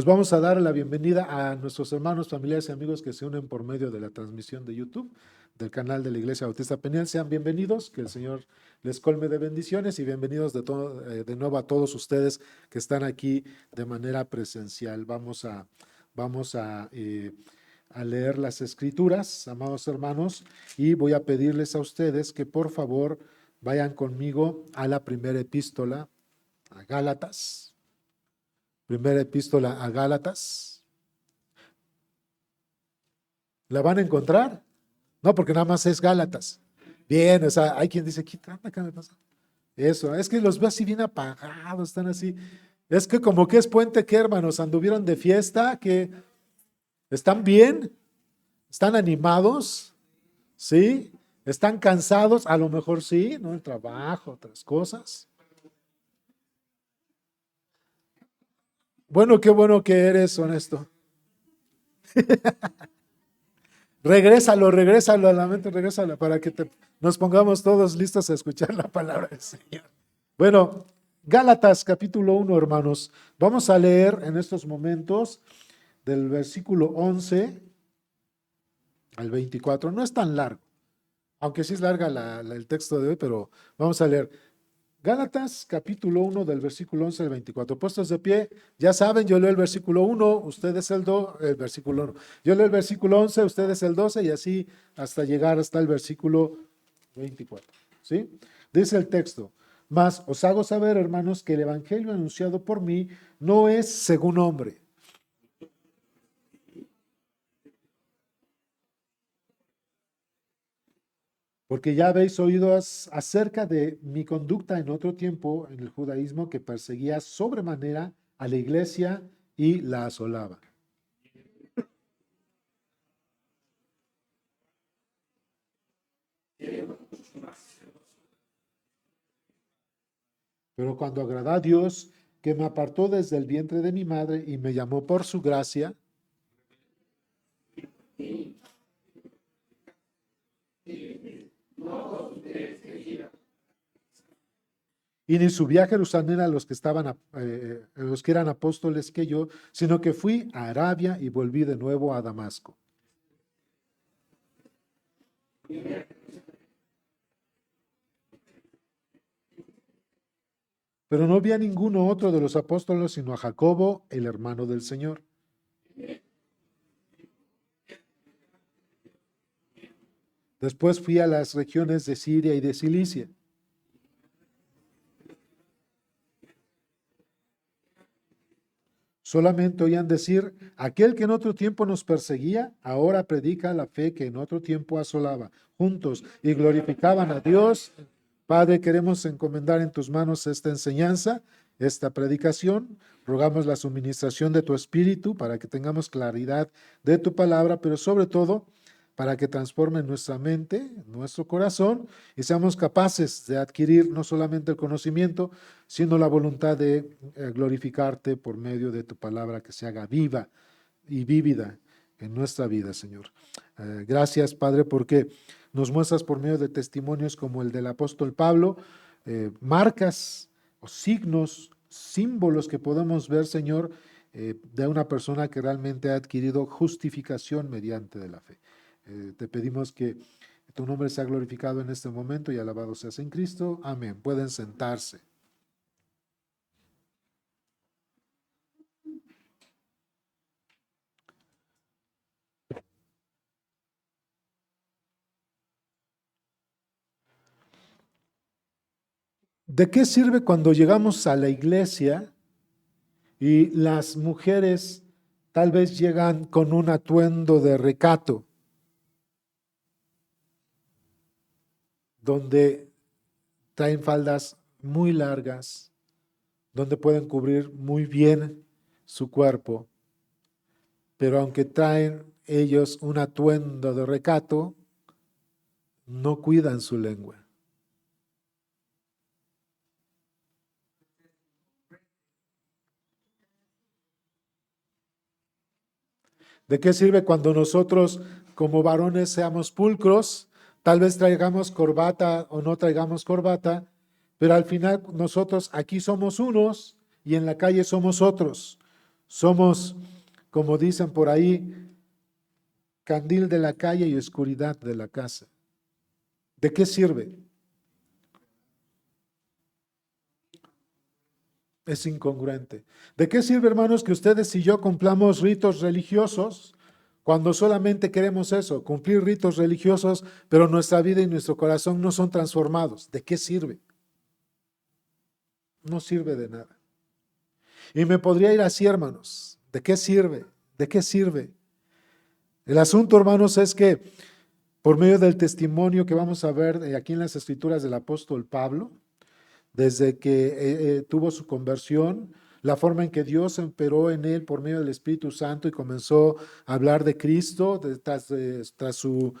Pues vamos a dar la bienvenida a nuestros hermanos, familiares y amigos que se unen por medio de la transmisión de YouTube del canal de la Iglesia Bautista Peniel. Sean bienvenidos, que el Señor les colme de bendiciones y bienvenidos de nuevo a todos ustedes que están aquí de manera presencial. Vamos a leer las escrituras, amados hermanos, y voy a pedirles a ustedes que por favor vayan conmigo a la primera epístola a Gálatas. Primera epístola a Gálatas. ¿La van a encontrar? No, porque nada más es Gálatas. Bien, o sea, hay quien dice, ¿qué me pasa? Eso, es que los veo así bien apagados, están así. Es que como que es puente, ¿qué, hermanos? ¿Anduvieron de fiesta? ¿Que están bien? ¿Están animados? ¿Sí? ¿Están cansados? A lo mejor sí, ¿no? El trabajo, otras cosas. Bueno, qué bueno que eres honesto. Regrésalo a la mente, regrésalo para que nos pongamos todos listos a escuchar la palabra del Señor. Bueno, Gálatas capítulo 1, hermanos. Vamos a leer en estos momentos del versículo 11 al 24. No es tan largo, aunque sí es larga el texto de hoy, pero vamos a leer. Gálatas capítulo 1 del versículo 11 al 24. Puestos de pie, ya saben, yo leo el versículo 1, ustedes el versículo 1. Yo leo el versículo 11, ustedes el 12 y así hasta llegar hasta el versículo 24. ¿Sí? Dice el texto, mas os hago saber, hermanos, que el evangelio anunciado por mí no es según hombre. Porque ya habéis oído acerca de mi conducta en otro tiempo en el judaísmo que perseguía sobremanera a la iglesia y la asolaba. Pero cuando agradó a Dios, que me apartó desde el vientre de mi madre y me llamó por su gracia, y ni subí a Jerusalén a los que los que eran apóstoles que yo, sino que fui a Arabia y volví de nuevo a Damasco. Pero no vi a ninguno otro de los apóstoles, sino a Jacobo, el hermano del Señor. Después fui a las regiones de Siria y de Cilicia. Solamente oían decir, aquel que en otro tiempo nos perseguía, ahora predica la fe que en otro tiempo asolaba, juntos, y glorificaban a Dios. Padre, queremos encomendar en tus manos esta enseñanza, esta predicación. Rogamos la suministración de tu Espíritu para que tengamos claridad de tu palabra, pero sobre todo para que transforme nuestra mente, nuestro corazón, y seamos capaces de adquirir no solamente el conocimiento, sino la voluntad de glorificarte por medio de tu palabra que se haga viva y vívida en nuestra vida, Señor. Gracias, Padre, porque nos muestras por medio de testimonios como el del apóstol Pablo, marcas o signos, símbolos que podemos ver, Señor, de una persona que realmente ha adquirido justificación mediante de la fe. Te pedimos que tu nombre sea glorificado en este momento y alabado seas en Cristo. Amén. Pueden sentarse. ¿De qué sirve cuando llegamos a la iglesia y las mujeres tal vez llegan con un atuendo de recato, donde traen faldas muy largas, donde pueden cubrir muy bien su cuerpo, pero aunque traen ellos un atuendo de recato, no cuidan su lengua? ¿De qué sirve cuando nosotros como varones seamos pulcros? Tal vez traigamos corbata o no traigamos corbata, pero al final nosotros aquí somos unos y en la calle somos otros. Somos, como dicen por ahí, candil de la calle y oscuridad de la casa. ¿De qué sirve? Es incongruente. ¿De qué sirve, hermanos, que ustedes y yo cumplamos ritos religiosos cuando solamente queremos eso, cumplir ritos religiosos, pero nuestra vida y nuestro corazón no son transformados? ¿De qué sirve? No sirve de nada. Y me podría ir así, hermanos. ¿De qué sirve? ¿De qué sirve? El asunto, hermanos, es que por medio del testimonio que vamos a ver aquí en las Escrituras del apóstol Pablo, desde que tuvo su conversión, la forma en que Dios operó en él por medio del Espíritu Santo y comenzó a hablar de Cristo tras su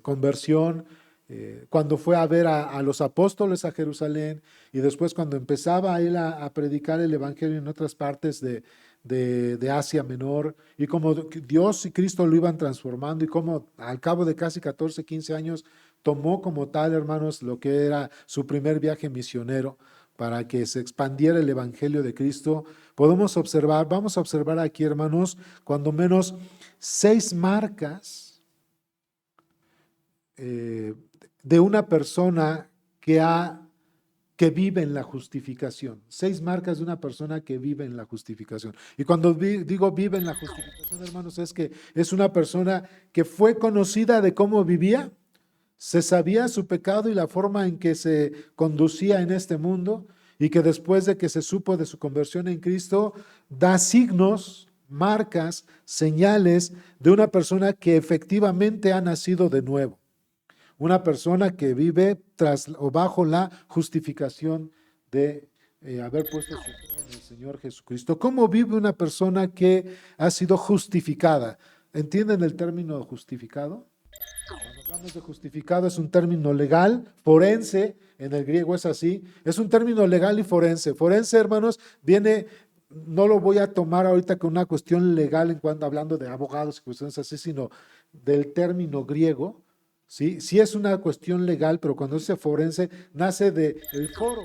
conversión, cuando fue a ver a los apóstoles a Jerusalén y después cuando empezaba él a predicar el Evangelio en otras partes de Asia Menor, y como Dios y Cristo lo iban transformando y como al cabo de casi 14, 15 años tomó como tal, hermanos, lo que era su primer viaje misionero para que se expandiera el Evangelio de Cristo. Podemos observar, vamos a observar aquí, hermanos, cuando menos 6 marcas de una persona que vive en la justificación. 6 marcas de una persona que vive en la justificación. Y cuando digo vive en la justificación, hermanos, es que es una persona que fue conocida de cómo vivía, se sabía su pecado y la forma en que se conducía en este mundo, y que después de que se supo de su conversión en Cristo, da signos, marcas, señales de una persona que efectivamente ha nacido de nuevo. Una persona que vive tras o bajo la justificación de haber puesto su fe en el Señor Jesucristo. ¿Cómo vive una persona que ha sido justificada? ¿Entienden el término justificado? Cuando hablamos de justificado es un término legal, forense, en el griego es así, es un término legal y forense. Forense, hermanos, viene, no lo voy a tomar ahorita con una cuestión legal en cuanto hablando de abogados y cuestiones así, sino del término griego. ¿Sí? Sí es una cuestión legal, pero cuando dice forense, nace del foro,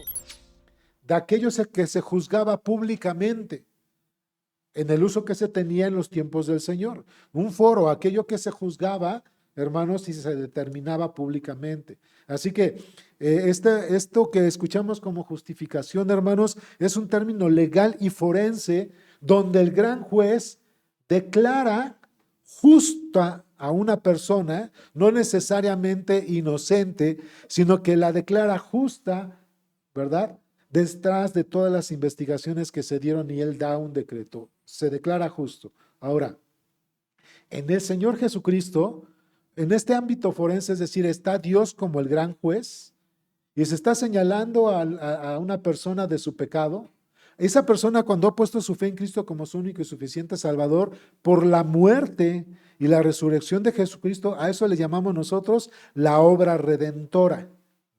de aquello que se juzgaba públicamente, en el uso que se tenía en los tiempos del Señor. Un foro, aquello que se juzgaba, hermanos, y se determinaba públicamente. Así que esto que escuchamos como justificación, hermanos, es un término legal y forense, donde el gran juez declara justa a una persona, no necesariamente inocente, sino que la declara justa, ¿verdad? Detrás de todas las investigaciones que se dieron, y él da un decreto, se declara justo. Ahora, en el Señor Jesucristo, en este ámbito forense, es decir, está Dios como el gran juez y se está señalando a una persona de su pecado. Esa persona, cuando ha puesto su fe en Cristo como su único y suficiente Salvador, por la muerte y la resurrección de Jesucristo, a eso le llamamos nosotros la obra redentora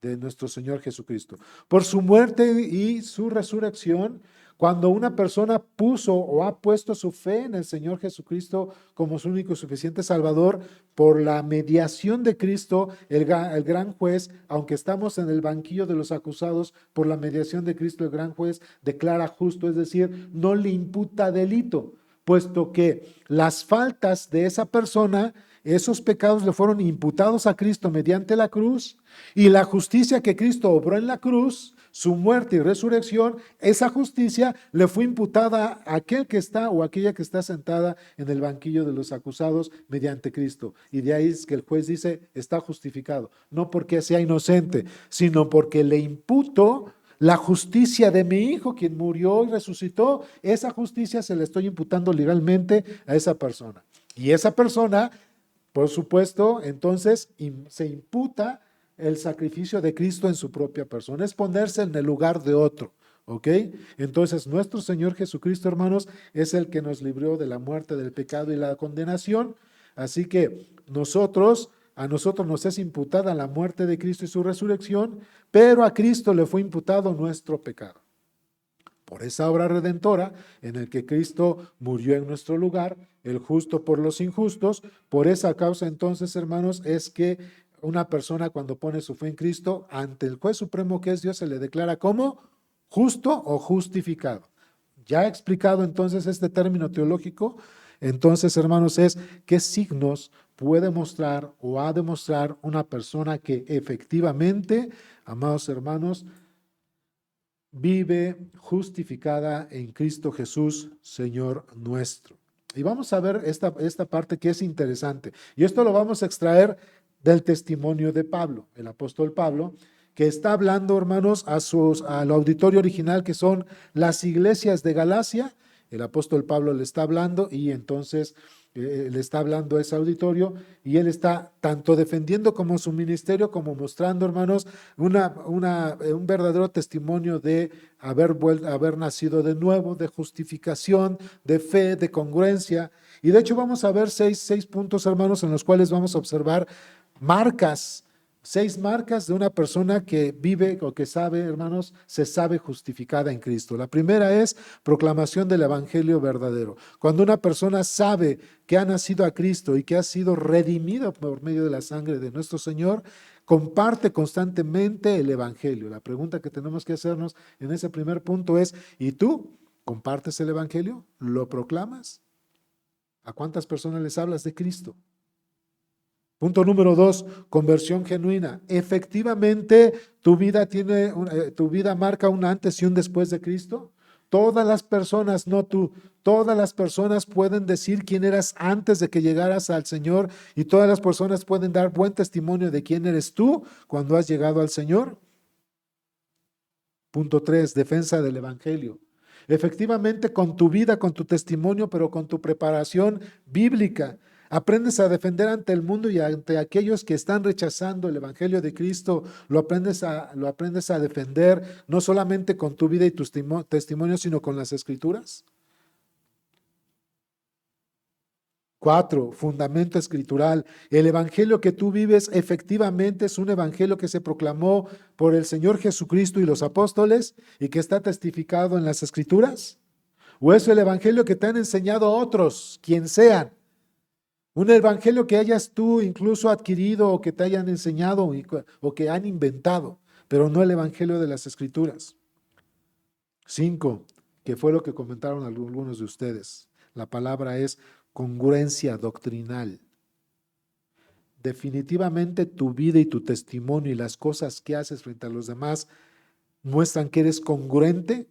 de nuestro Señor Jesucristo. Por su muerte y su resurrección, cuando una persona puso o ha puesto su fe en el Señor Jesucristo como su único y suficiente Salvador, por la mediación de Cristo, el gran juez, aunque estamos en el banquillo de los acusados, por la mediación de Cristo, el gran juez declara justo, es decir, no le imputa delito, puesto que las faltas de esa persona, esos pecados le fueron imputados a Cristo mediante la cruz, y la justicia que Cristo obró en la cruz, su muerte y resurrección, esa justicia le fue imputada a aquel que está o aquella que está sentada en el banquillo de los acusados mediante Cristo. Y de ahí es que el juez dice, está justificado, no porque sea inocente, sino porque le imputo la justicia de mi Hijo, quien murió y resucitó. Esa justicia se le estoy imputando legalmente a esa persona. Y esa persona, por supuesto, entonces se imputa el sacrificio de Cristo en su propia persona. Es ponerse en el lugar de otro. ¿Ok? Entonces, nuestro Señor Jesucristo, hermanos, es el que nos libró de la muerte, del pecado y la condenación. Así que a nosotros nos es imputada la muerte de Cristo y su resurrección, pero a Cristo le fue imputado nuestro pecado. Por esa obra redentora en el que Cristo murió en nuestro lugar, el justo por los injustos, por esa causa entonces, hermanos, es que una persona cuando pone su fe en Cristo, ante el juez supremo que es Dios, se le declara como justo o justificado. Ya he explicado entonces este término teológico. Entonces, hermanos, es qué signos puede mostrar o ha de mostrar una persona que efectivamente, amados hermanos, vive justificada en Cristo Jesús, Señor nuestro. Y vamos a ver esta parte que es interesante. Y esto lo vamos a extraer del testimonio de Pablo, el apóstol Pablo, que está hablando, hermanos, al auditorio original, que son las iglesias de Galacia. El apóstol Pablo le está hablando y entonces le está hablando a ese auditorio y él está tanto defendiendo como su ministerio, como mostrando, hermanos, un verdadero testimonio de haber nacido de nuevo, de justificación, de fe, de congruencia. Y de hecho vamos a ver seis puntos, hermanos, en los cuales vamos a observar marcas. 6 marcas de una persona que vive o que sabe, hermanos, se sabe justificada en Cristo. La primera es proclamación del evangelio verdadero. Cuando una persona sabe que ha nacido a Cristo y que ha sido redimido por medio de la sangre de nuestro Señor, comparte constantemente el evangelio. La pregunta que tenemos que hacernos en ese primer punto es, ¿y tú compartes el evangelio? ¿Lo proclamas? ¿A cuántas personas les hablas de Cristo? Punto número 2, conversión genuina. Efectivamente, tu vida marca un antes y un después de Cristo. Todas las personas, no tú, todas las personas pueden decir quién eras antes de que llegaras al Señor y todas las personas pueden dar buen testimonio de quién eres tú cuando has llegado al Señor. Punto 3, defensa del Evangelio. Efectivamente, con tu vida, con tu testimonio, pero con tu preparación bíblica, aprendes a defender ante el mundo y ante aquellos que están rechazando el Evangelio de Cristo, lo aprendes a defender, no solamente con tu vida y tu testimonio, sino con las Escrituras. 4, fundamento escritural. El evangelio que tú vives efectivamente es un evangelio que se proclamó por el Señor Jesucristo y los apóstoles y que está testificado en las Escrituras. ¿O es el evangelio que te han enseñado otros, quien sean? Un evangelio que hayas tú incluso adquirido o que te hayan enseñado o que han inventado, pero no el evangelio de las Escrituras. 5, que fue lo que comentaron algunos de ustedes. La palabra es congruencia doctrinal. Definitivamente tu vida y tu testimonio y las cosas que haces frente a los demás muestran que eres congruente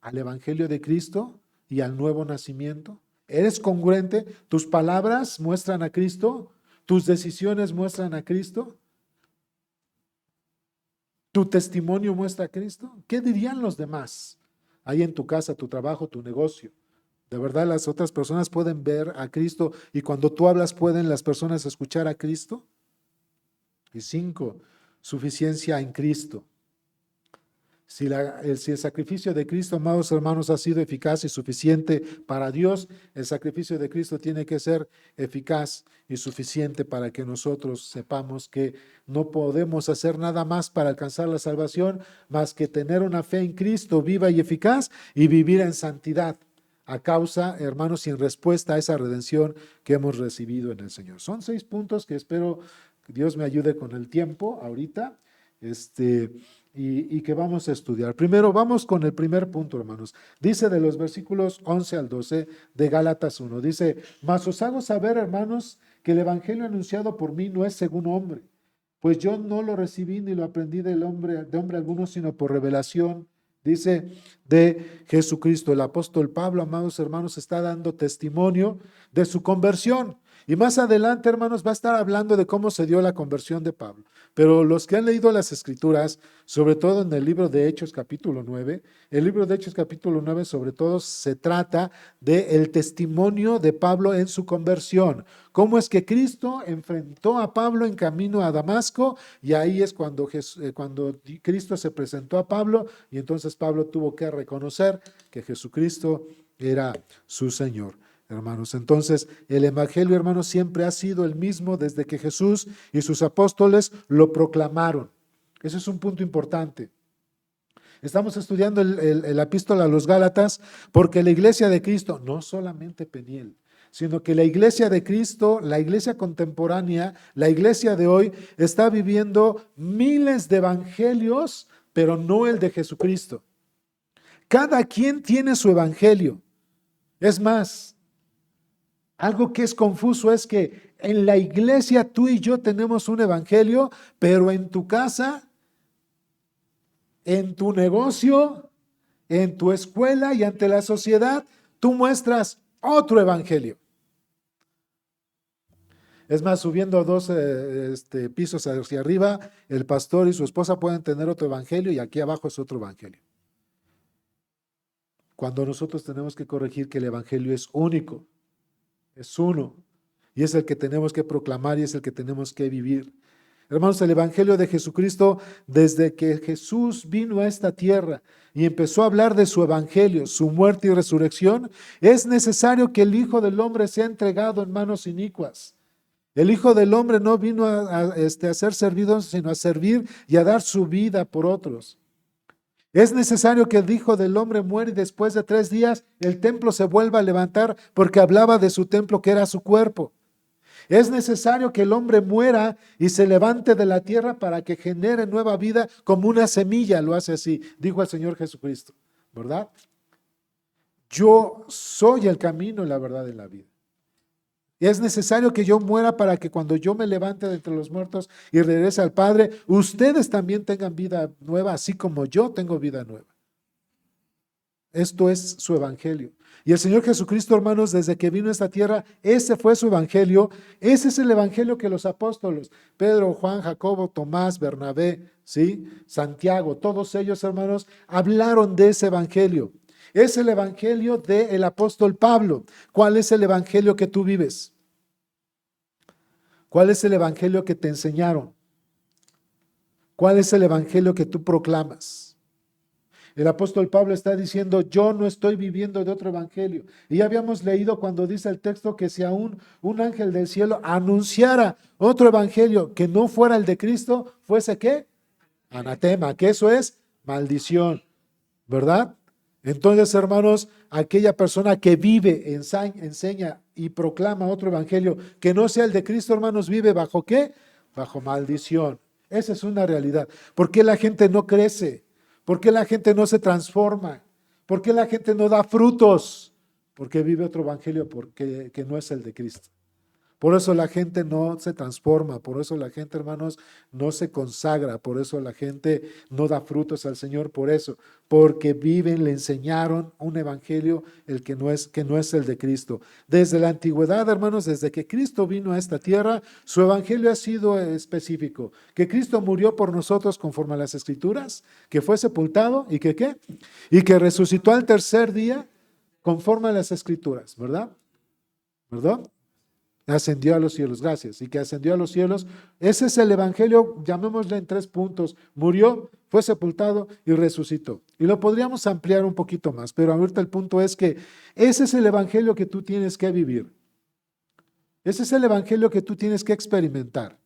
al Evangelio de Cristo y al nuevo nacimiento. ¿Eres congruente? ¿Tus palabras muestran a Cristo? ¿Tus decisiones muestran a Cristo? ¿Tu testimonio muestra a Cristo? ¿Qué dirían los demás? Ahí en tu casa, tu trabajo, tu negocio. De verdad, las otras personas pueden ver a Cristo y cuando tú hablas, ¿pueden las personas escuchar a Cristo? Y 5, suficiencia en Cristo. Si el sacrificio de Cristo, amados hermanos, ha sido eficaz y suficiente para Dios, el sacrificio de Cristo tiene que ser eficaz y suficiente para que nosotros sepamos que no podemos hacer nada más para alcanzar la salvación, más que tener una fe en Cristo viva y eficaz y vivir en santidad a causa, hermanos, y en respuesta a esa redención que hemos recibido en el Señor. Son 6 puntos que espero que Dios me ayude con el tiempo ahorita. Y que vamos a estudiar. Primero, vamos con el primer punto, hermanos. Dice de los versículos 11 al 12 de Gálatas 1, dice, mas os hago saber, hermanos, que el evangelio anunciado por mí no es según hombre, pues yo no lo recibí ni lo aprendí de hombre alguno, sino por revelación, dice, de Jesucristo. El apóstol Pablo, amados hermanos, está dando testimonio de su conversión. Y más adelante, hermanos, va a estar hablando de cómo se dio la conversión de Pablo. Pero los que han leído las Escrituras, sobre todo en el libro de Hechos capítulo 9, el libro de Hechos capítulo 9 sobre todo se trata del testimonio de Pablo en su conversión. Cómo es que Cristo enfrentó a Pablo en camino a Damasco y ahí es cuando Cristo se presentó a Pablo y entonces Pablo tuvo que reconocer que Jesucristo era su Señor. Hermanos, entonces el evangelio, hermanos, siempre ha sido el mismo desde que Jesús y sus apóstoles lo proclamaron. Ese es un punto importante. Estamos estudiando la epístola a los Gálatas porque la iglesia de Cristo, no solamente Peniel, sino que la iglesia de Cristo, la iglesia contemporánea, la iglesia de hoy, está viviendo miles de evangelios, pero no el de Jesucristo. Cada quien tiene su evangelio. Es más, algo que es confuso es que en la iglesia tú y yo tenemos un evangelio, pero en tu casa, en tu negocio, en tu escuela y ante la sociedad, tú muestras otro evangelio. Es más, subiendo 12 pisos hacia arriba, el pastor y su esposa pueden tener otro evangelio y aquí abajo es otro evangelio. Cuando nosotros tenemos que corregir que el evangelio es único, es uno, y es el que tenemos que proclamar y es el que tenemos que vivir. Hermanos, el evangelio de Jesucristo, desde que Jesús vino a esta tierra y empezó a hablar de su evangelio, su muerte y resurrección, es necesario que el Hijo del Hombre sea entregado en manos inicuas. El Hijo del Hombre no vino a ser servido, sino a servir y a dar su vida por otros. Es necesario que el Hijo del Hombre muera y después de 3 días el templo se vuelva a levantar, porque hablaba de su templo que era su cuerpo. Es necesario que el hombre muera y se levante de la tierra para que genere nueva vida como una semilla, lo hace así, dijo el Señor Jesucristo, ¿verdad? Yo soy el camino, la verdad y la vida. Es necesario que yo muera para que cuando yo me levante de entre los muertos y regrese al Padre, ustedes también tengan vida nueva, así como yo tengo vida nueva. Esto es su evangelio. Y el Señor Jesucristo, hermanos, desde que vino a esta tierra, ese fue su evangelio. Ese es el evangelio que los apóstoles, Pedro, Juan, Jacobo, Tomás, Bernabé, ¿sí? Santiago, todos ellos, hermanos, hablaron de ese evangelio. Es el evangelio del apóstol Pablo. ¿Cuál es el evangelio que tú vives? ¿Cuál es el evangelio que te enseñaron? ¿Cuál es el evangelio que tú proclamas? El apóstol Pablo está diciendo, yo no estoy viviendo de otro evangelio. Y ya habíamos leído cuando dice el texto que si aún un ángel del cielo anunciara otro evangelio que no fuera el de Cristo, fuese ¿qué? Anatema, que eso es maldición, ¿verdad? Entonces, hermanos, aquella persona que vive, enseña y proclama otro evangelio que no sea el de Cristo, hermanos, vive bajo ¿qué? Bajo maldición. Esa es una realidad. ¿Por qué la gente no crece? ¿Por qué la gente no se transforma? ¿Por qué la gente no da frutos? Porque vive otro evangelio que no es el de Cristo. Por eso la gente no se transforma, por eso la gente, hermanos, no se consagra, por eso la gente no da frutos al Señor, por eso, porque viven, le enseñaron un evangelio el que no es el de Cristo. Desde la antigüedad, hermanos, desde que Cristo vino a esta tierra, su evangelio ha sido específico, que Cristo murió por nosotros conforme a las Escrituras, que fue sepultado y que ¿qué? Y que resucitó al tercer día conforme a las Escrituras, ¿verdad? ¿Verdad? Ascendió a los cielos, gracias, y que ascendió a los cielos. Ese es el evangelio, llamémosle en 3 puntos. Murió, fue sepultado y resucitó. Y lo podríamos ampliar un poquito más, pero ahorita el punto es que ese es el evangelio que tú tienes que vivir. Ese es el evangelio que tú tienes que experimentar.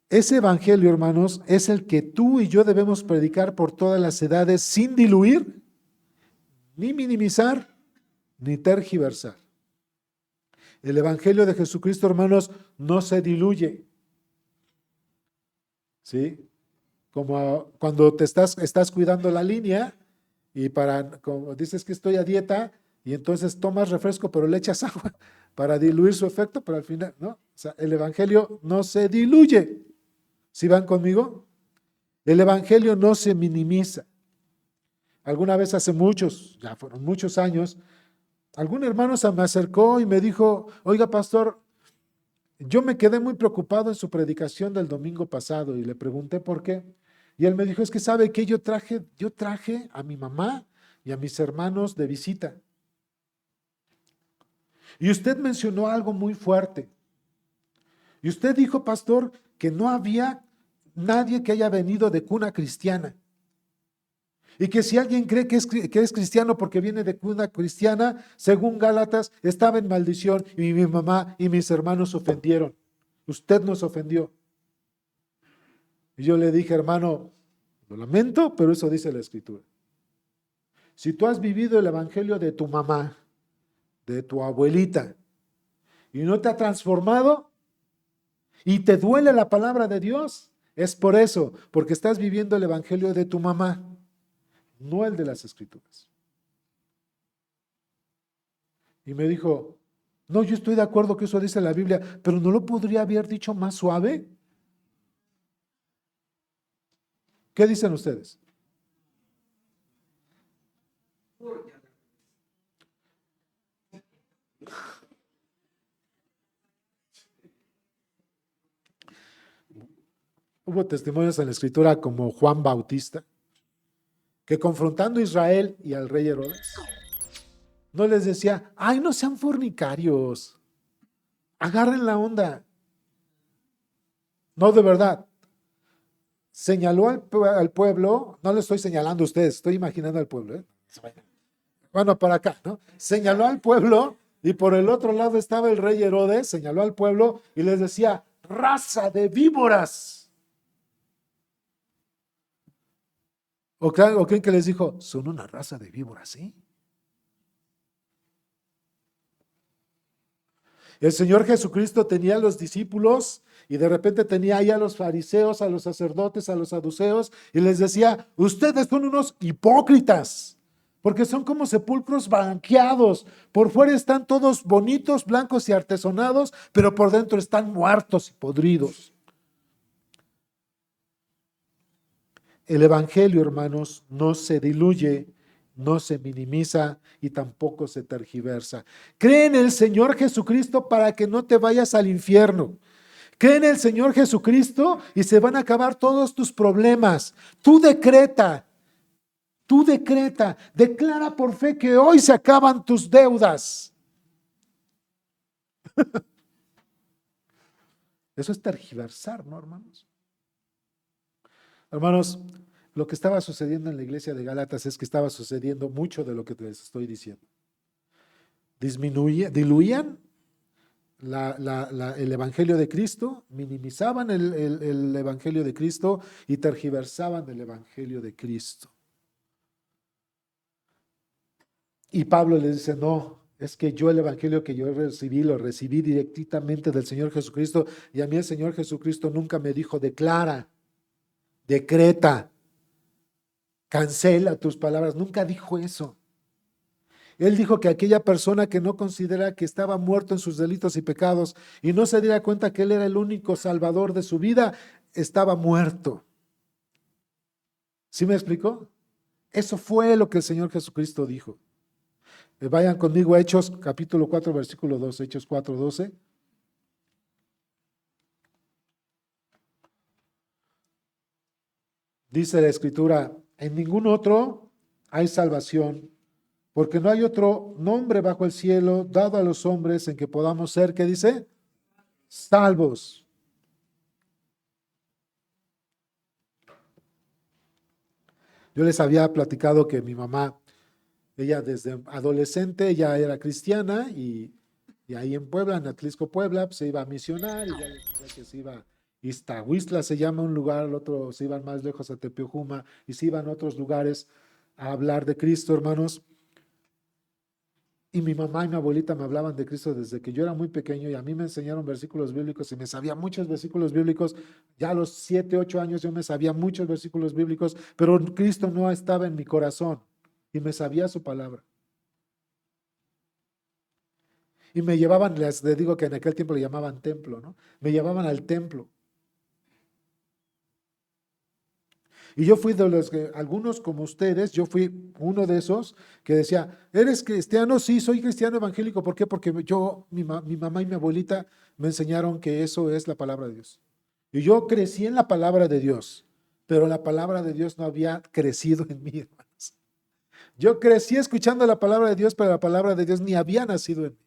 Ese evangelio, hermanos, es el que tú y yo debemos predicar por todas las edades sin diluir, ni minimizar, ni tergiversar. El evangelio de Jesucristo, hermanos, no se diluye. ¿Sí? Como cuando te estás cuidando la línea y como dices que estoy a dieta y entonces tomas refresco pero le echas agua para diluir su efecto, pero al final, ¿no? O sea, el evangelio no se diluye. ¿Sí van conmigo? El evangelio no se minimiza. Alguna vez hace ya fueron muchos años, algún hermano se me acercó y me dijo, oiga, pastor, yo me quedé muy preocupado en su predicación del domingo pasado y le pregunté por qué. Y él me dijo, es que sabe que yo traje a mi mamá y a mis hermanos de visita. Y usted mencionó algo muy fuerte. Y usted dijo, pastor, que no había nadie que haya venido de cuna cristiana. Y que si alguien cree que es cristiano porque viene de cuna cristiana, según Gálatas, estaba en maldición y mi mamá y mis hermanos ofendieron. Usted nos ofendió. Y yo le dije, hermano, lo lamento, pero eso dice la Escritura. Si tú has vivido el evangelio de tu mamá, de tu abuelita, y no te ha transformado, y te duele la palabra de Dios, es por eso, porque estás viviendo el evangelio de tu mamá. no el de las Escrituras. Y me dijo, no, yo estoy de acuerdo que eso dice la Biblia, pero ¿no lo podría haber dicho más suave? ¿Qué dicen ustedes? Hubo testimonios en la Escritura como Juan Bautista, que confrontando a Israel y al rey Herodes, no les decía, ay, no sean fornicarios, agarren la onda. No, de verdad. Señaló al pueblo, no le estoy señalando a ustedes, estoy imaginando al pueblo, ¿eh? Bueno, para acá, ¿no? Señaló al pueblo y por el otro lado estaba el rey Herodes, señaló al pueblo y les decía, raza de víboras. ¿O creen que les dijo, son una raza de víboras, sí? El Señor Jesucristo tenía a los discípulos y de repente tenía ahí a los fariseos, a los sacerdotes, a los saduceos y les decía, ustedes son unos hipócritas, porque son como sepulcros blanqueados. Por fuera están todos bonitos, blancos y artesonados, pero por dentro están muertos y podridos. El Evangelio, hermanos, no se diluye, no se minimiza y tampoco se tergiversa. Cree en el Señor Jesucristo para que no te vayas al infierno. Cree en el Señor Jesucristo y se van a acabar todos tus problemas. Tú decreta, declara por fe que hoy se acaban tus deudas. Eso es tergiversar, ¿no, hermanos? Hermanos, lo que estaba sucediendo en la iglesia de Gálatas es que estaba sucediendo mucho de lo que les estoy diciendo. Diluían el Evangelio de Cristo, minimizaban el Evangelio de Cristo y tergiversaban el Evangelio de Cristo. Y Pablo les dice, no, es que yo el Evangelio que yo recibí, lo recibí directamente del Señor Jesucristo y a mí el Señor Jesucristo nunca me dijo, declara, decreta, cancela tus palabras, nunca dijo eso. Él dijo que aquella persona que no considera que estaba muerto en sus delitos y pecados y no se diera cuenta que Él era el único salvador de su vida, estaba muerto. ¿Sí me explicó? Eso fue lo que el Señor Jesucristo dijo. Vayan conmigo a Hechos capítulo 4, versículo 12, Hechos 4, 12. Dice la Escritura, en ningún otro hay salvación, porque no hay otro nombre bajo el cielo dado a los hombres en que podamos ser, ¿qué dice? Salvos. Yo les había platicado que mi mamá, ella desde adolescente, ella era cristiana y ahí en Puebla, en Atlisco, Puebla, pues se iba a misionar y ya que se iba, Iztahuistla se llama un lugar, el otro se iban más lejos a Tepeojuma y se iban a otros lugares a hablar de Cristo, hermanos. Y mi mamá y mi abuelita me hablaban de Cristo desde que yo era muy pequeño y a mí me enseñaron versículos bíblicos y me sabía muchos versículos bíblicos. Ya a los 7, 8 años yo me sabía muchos versículos bíblicos, pero Cristo no estaba en mi corazón y me sabía su palabra. Y me llevaban, les digo que en aquel tiempo le llamaban templo, ¿no? Me llevaban al templo. Y yo fui de los que, algunos como ustedes, yo fui uno de esos que decía, ¿eres cristiano? Sí, soy cristiano evangélico. ¿Por qué? Porque mi mamá y mi abuelita me enseñaron que eso es la palabra de Dios. Y yo crecí en la palabra de Dios, pero la palabra de Dios no había crecido en mí, hermanos. Yo crecí escuchando la palabra de Dios, pero la palabra de Dios ni había nacido en mí.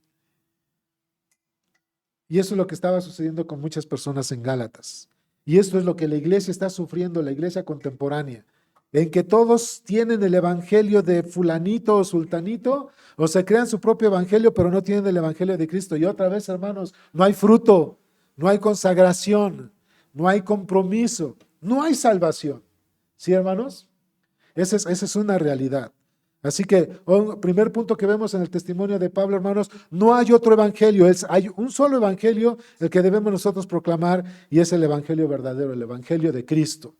Y eso es lo que estaba sucediendo con muchas personas en Gálatas. Y esto es lo que la iglesia está sufriendo, la iglesia contemporánea, en que todos tienen el evangelio de fulanito o sultanito, o se crean su propio evangelio, pero no tienen el evangelio de Cristo. Y otra vez, hermanos, no hay fruto, no hay consagración, no hay compromiso, no hay salvación. ¿Sí, hermanos? Esa es una realidad. Así que, primer punto que vemos en el testimonio de Pablo, hermanos, no hay otro evangelio, hay un solo evangelio el que debemos nosotros proclamar y es el evangelio verdadero, el evangelio de Cristo.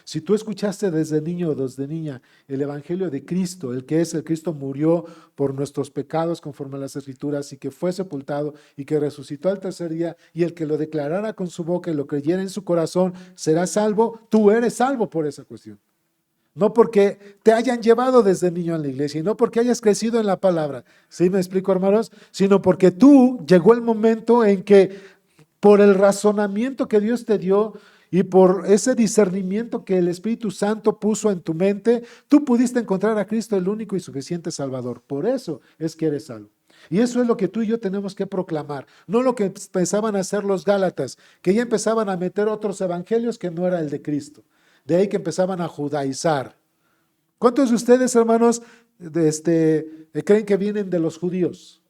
Si tú escuchaste desde niño o desde niña el Evangelio de Cristo, el que es el Cristo murió por nuestros pecados conforme a las Escrituras y que fue sepultado y que resucitó al tercer día y el que lo declarara con su boca y lo creyera en su corazón será salvo, tú eres salvo por esa cuestión. No porque te hayan llevado desde niño a la iglesia y no porque hayas crecido en la palabra, ¿sí me explico, hermanos? Sino porque tú llegó el momento en que por el razonamiento que Dios te dio y por ese discernimiento que el Espíritu Santo puso en tu mente, tú pudiste encontrar a Cristo el único y suficiente Salvador. Por eso es que eres salvo. Y eso es lo que tú y yo tenemos que proclamar, no lo que pensaban hacer los Gálatas, que ya empezaban a meter otros evangelios que no era el de Cristo. De ahí que empezaban a judaizar. ¿Cuántos de ustedes, hermanos, creen que vienen de los judíos?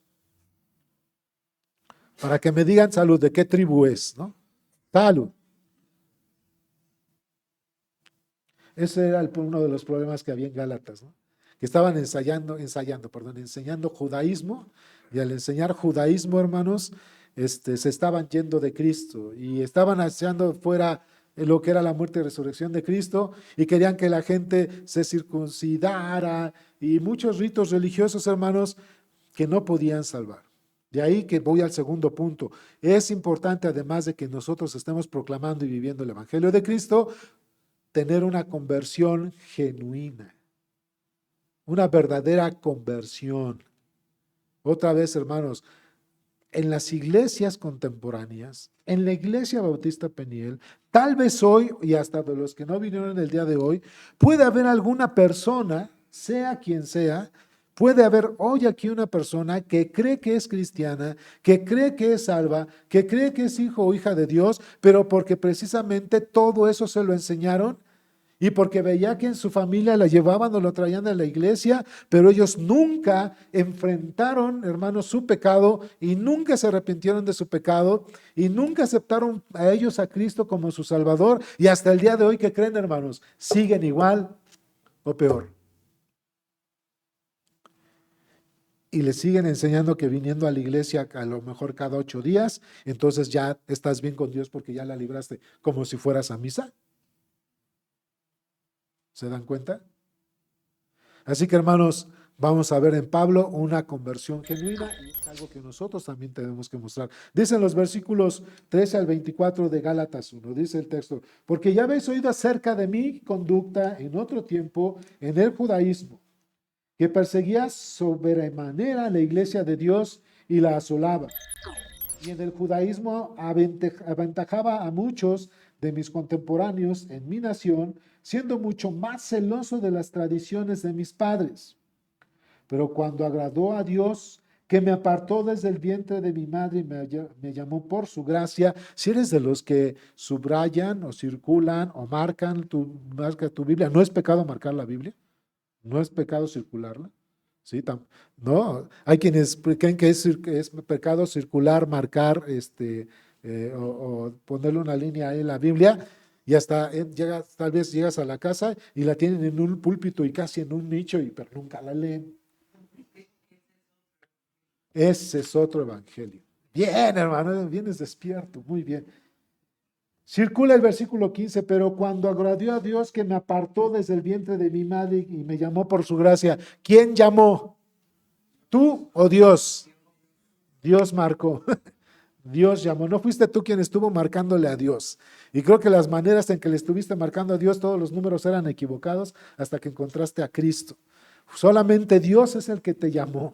Para que me digan salud, ¿de qué tribu es? ¿No? Salud. Ese era uno de los problemas que había en Gálatas, ¿no? Que estaban enseñando judaísmo, y al enseñar judaísmo, hermanos, se estaban yendo de Cristo y estaban echando fuera lo que era la muerte y resurrección de Cristo y querían que la gente se circuncidara y muchos ritos religiosos, hermanos, que no podían salvar. De ahí que voy al segundo punto. Es importante, además de que nosotros estemos proclamando y viviendo el Evangelio de Cristo, tener una conversión genuina, una verdadera conversión. Otra vez, hermanos, en las iglesias contemporáneas, en la iglesia Bautista Peniel, tal vez hoy, y hasta de los que no vinieron el día de hoy, puede haber alguna persona, sea quien sea, puede haber hoy aquí una persona que cree que es cristiana, que cree que es salva, que cree que es hijo o hija de Dios, pero porque precisamente todo eso se lo enseñaron y porque veía que en su familia la llevaban o lo traían a la iglesia, pero ellos nunca enfrentaron, hermanos, su pecado y nunca se arrepintieron de su pecado y nunca aceptaron a ellos a Cristo como su Salvador y hasta el día de hoy, ¿qué creen, hermanos? Siguen igual o peor. Y le siguen enseñando que viniendo a la iglesia a lo mejor cada 8 días, entonces ya estás bien con Dios porque ya la libraste, como si fueras a misa. ¿Se dan cuenta? Así que, hermanos, vamos a ver en Pablo una conversión genuina y es algo que nosotros también tenemos que mostrar. Dicen los versículos 13 al 24 de Gálatas 1, dice el texto, porque ya habéis oído acerca de mi conducta en otro tiempo en el judaísmo, que perseguía sobremanera la iglesia de Dios y la asolaba. Y en el judaísmo aventajaba a muchos de mis contemporáneos en mi nación, siendo mucho más celoso de las tradiciones de mis padres. Pero cuando agradó a Dios, que me apartó desde el vientre de mi madre y me llamó por su gracia, si eres de los que subrayan o circulan o marca tu Biblia, ¿no es pecado marcar la Biblia? ¿No es pecado circularla? Sí, no, hay quienes creen que es pecado circular, marcar, o ponerle una línea ahí en la Biblia y hasta tal vez llegas a la casa y la tienen en un púlpito y casi en un nicho, pero nunca la leen. Ese es otro evangelio. Bien, hermano, vienes despierto, muy bien. Circula el versículo 15, pero cuando agradó a Dios que me apartó desde el vientre de mi madre y me llamó por su gracia, ¿quién llamó? ¿Tú o Dios? Dios marcó. Dios llamó. No fuiste tú quien estuvo marcándole a Dios. Y creo que las maneras en que le estuviste marcando a Dios, todos los números eran equivocados hasta que encontraste a Cristo. Solamente Dios es el que te llamó,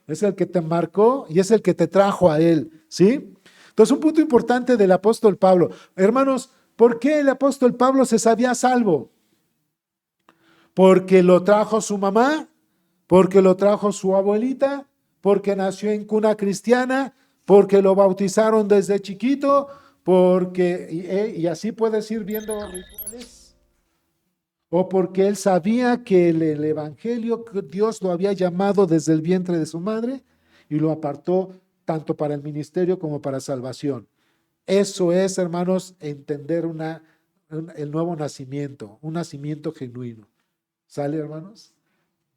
es el que te marcó y es el que te trajo a Él, ¿sí? Entonces, un punto importante del apóstol Pablo. Hermanos, ¿por qué el apóstol Pablo se sabía salvo? Porque lo trajo su mamá, porque lo trajo su abuelita, porque nació en cuna cristiana, porque lo bautizaron desde chiquito, y así puedes ir viendo rituales, o porque él sabía que el evangelio, Dios lo había llamado desde el vientre de su madre y lo apartó tanto para el ministerio como para salvación. Eso es, hermanos, entender el nuevo nacimiento, un nacimiento genuino. ¿Sale, hermanos?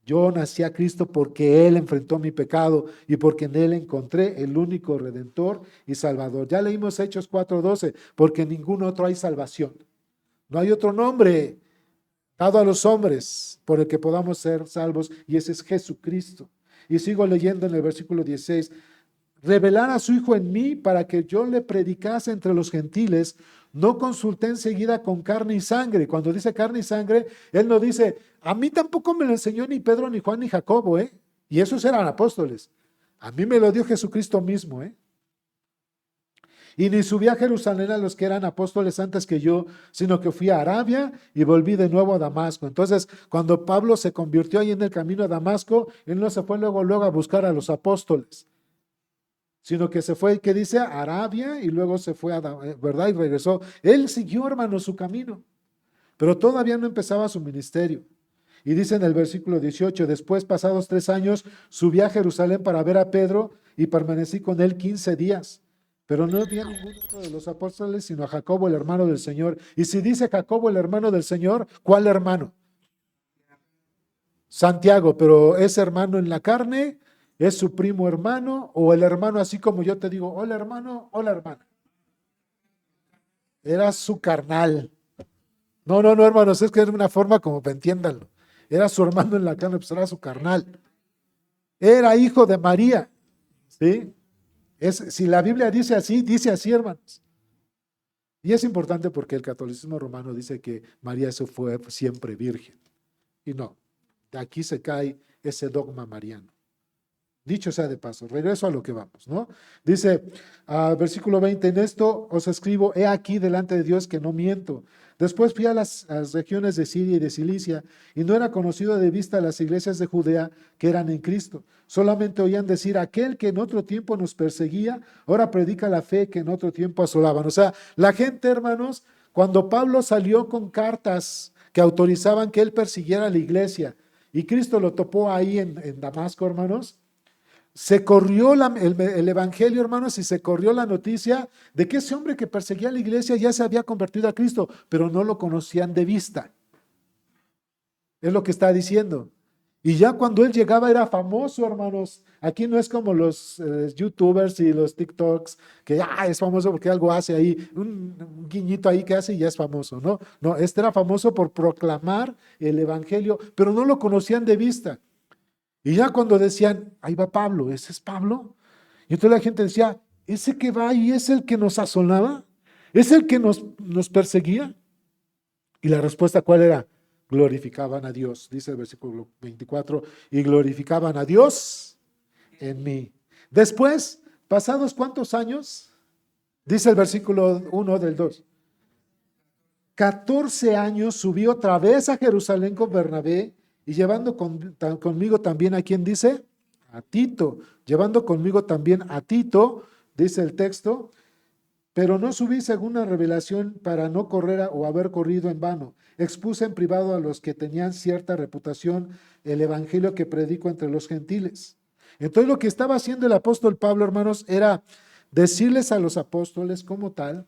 Yo nací a Cristo porque Él enfrentó mi pecado y porque en Él encontré el único Redentor y Salvador. Ya leímos Hechos 4:12, porque en ningún otro hay salvación. No hay otro nombre dado a los hombres por el que podamos ser salvos, y ese es Jesucristo. Y sigo leyendo en el versículo 16, revelar a su Hijo en mí para que yo le predicase entre los gentiles, no consulté enseguida con carne y sangre. Cuando dice carne y sangre, él no dice, a mí tampoco me lo enseñó ni Pedro, ni Juan, ni Jacobo, y esos eran apóstoles. A mí me lo dio Jesucristo mismo, Y ni subí a Jerusalén a los que eran apóstoles antes que yo, sino que fui a Arabia y volví de nuevo a Damasco. Entonces, cuando Pablo se convirtió ahí en el camino a Damasco, él no se fue luego a buscar a los apóstoles, sino que se fue, ¿qué dice? A Arabia, y luego se fue a, ¿verdad? Y regresó. Él siguió, hermano, su camino, pero todavía no empezaba su ministerio. Y dice en el versículo 18, después, pasados 3 años, subí a Jerusalén para ver a Pedro y permanecí con él 15 días. Pero no vi a ninguno de los apóstoles, sino a Jacobo, el hermano del Señor. Y si dice Jacobo, el hermano del Señor, ¿cuál hermano? Santiago, pero ¿es hermano en la carne? ¿Es su primo hermano? ¿O el hermano así como yo te digo, hola hermano, hola hermana? Era su carnal. No, no, no, hermanos, es que era una forma como que entiéndanlo. Era su hermano en la carne, pues era su carnal. Era hijo de María, ¿sí? Si la Biblia dice así, hermanos. Y es importante porque el catolicismo romano dice que María se fue siempre virgen. Y no, de aquí se cae ese dogma mariano. Dicho sea de paso, regreso a lo que vamos, ¿no? Dice, versículo 20, en esto os escribo, he aquí delante de Dios que no miento. Después fui a las regiones de Siria y de Cilicia, y no era conocido de vista las iglesias de Judea que eran en Cristo. Solamente oían decir, aquel que en otro tiempo nos perseguía, ahora predica la fe que en otro tiempo asolaban. O sea, la gente, hermanos, cuando Pablo salió con cartas que autorizaban que él persiguiera a la iglesia, y Cristo lo topó ahí en Damasco, hermanos, se corrió el evangelio, hermanos, y se corrió la noticia de que ese hombre que perseguía a la iglesia ya se había convertido a Cristo, pero no lo conocían de vista. Es lo que está diciendo. Y ya cuando él llegaba era famoso, hermanos. Aquí no es como los YouTubers y los TikToks, que es famoso porque algo hace ahí, un guiñito ahí que hace y ya es famoso, ¿no? No, este era famoso por proclamar el evangelio, pero no lo conocían de vista. Y ya cuando decían, ahí va Pablo, ¿ese es Pablo? Y entonces la gente decía, ¿ese que va ahí es el que nos asolaba? ¿Es el que nos perseguía? Y la respuesta, ¿cuál era? Glorificaban a Dios, dice el versículo 24, y glorificaban a Dios en mí. Después, pasados ¿cuántos años? Dice el versículo 1 del 2. 14 años subí otra vez a Jerusalén con Bernabé y llevando conmigo también a quien dice, a Tito, llevando conmigo también a Tito, dice el texto, pero no subí según la revelación para no correr o haber corrido en vano. Expuse en privado a los que tenían cierta reputación el evangelio que predico entre los gentiles. Entonces lo que estaba haciendo el apóstol Pablo, hermanos, era decirles a los apóstoles como tal,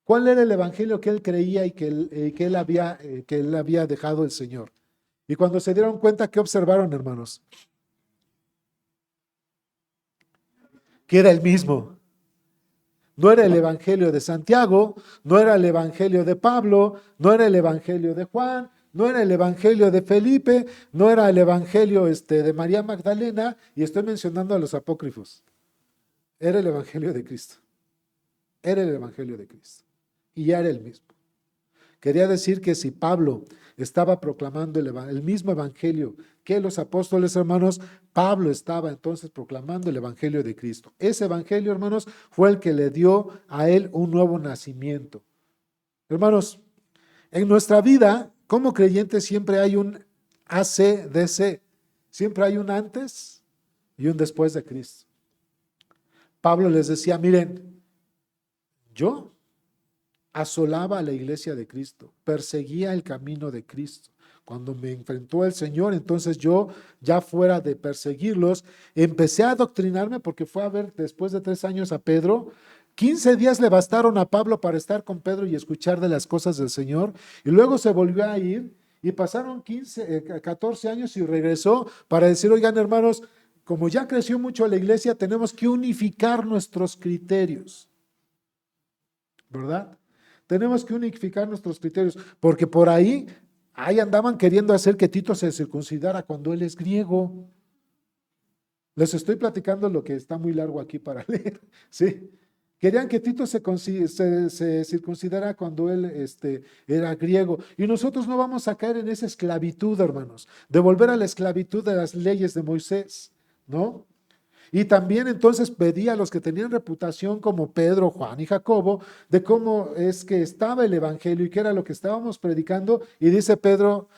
cuál era el evangelio que él creía y que él había dejado el Señor. Y cuando se dieron cuenta, ¿qué observaron, hermanos? Que era el mismo. No era el evangelio de Santiago, no era el evangelio de Pablo, no era el evangelio de Juan, no era el evangelio de Felipe, no era el evangelio de María Magdalena, y estoy mencionando a los apócrifos. Era el evangelio de Cristo. Era el evangelio de Cristo. Y ya era el mismo. Quería decir que si Pablo estaba proclamando el mismo evangelio que los apóstoles, hermanos, Pablo estaba entonces proclamando el evangelio de Cristo. Ese evangelio, hermanos, fue el que le dio a él un nuevo nacimiento. Hermanos, en nuestra vida, como creyentes, siempre hay un ACDC. Siempre hay un antes y un después de Cristo. Pablo les decía, miren, yo asolaba a la iglesia de Cristo, perseguía el camino de Cristo. Cuando me enfrentó el Señor, entonces yo, ya fuera de perseguirlos, empecé a adoctrinarme porque fue a ver después de 3 años a Pedro. 15 días le bastaron a Pablo para estar con Pedro y escuchar de las cosas del Señor. Y luego se volvió a ir y pasaron 14 años y regresó para decir, oigan hermanos, como ya creció mucho la iglesia, tenemos que unificar nuestros criterios. ¿Verdad? Tenemos que unificar nuestros criterios, porque por ahí Ahí andaban queriendo hacer que Tito se circuncidara cuando él es griego. Les estoy platicando lo que está muy largo aquí para leer, ¿sí? Querían que Tito se circuncidara cuando él era griego. Y nosotros no vamos a caer en esa esclavitud, hermanos, de volver a la esclavitud de las leyes de Moisés, ¿no? Y también entonces pedía a los que tenían reputación como Pedro, Juan y Jacobo, de cómo es que estaba el evangelio y qué era lo que estábamos predicando. Y dice Pedro,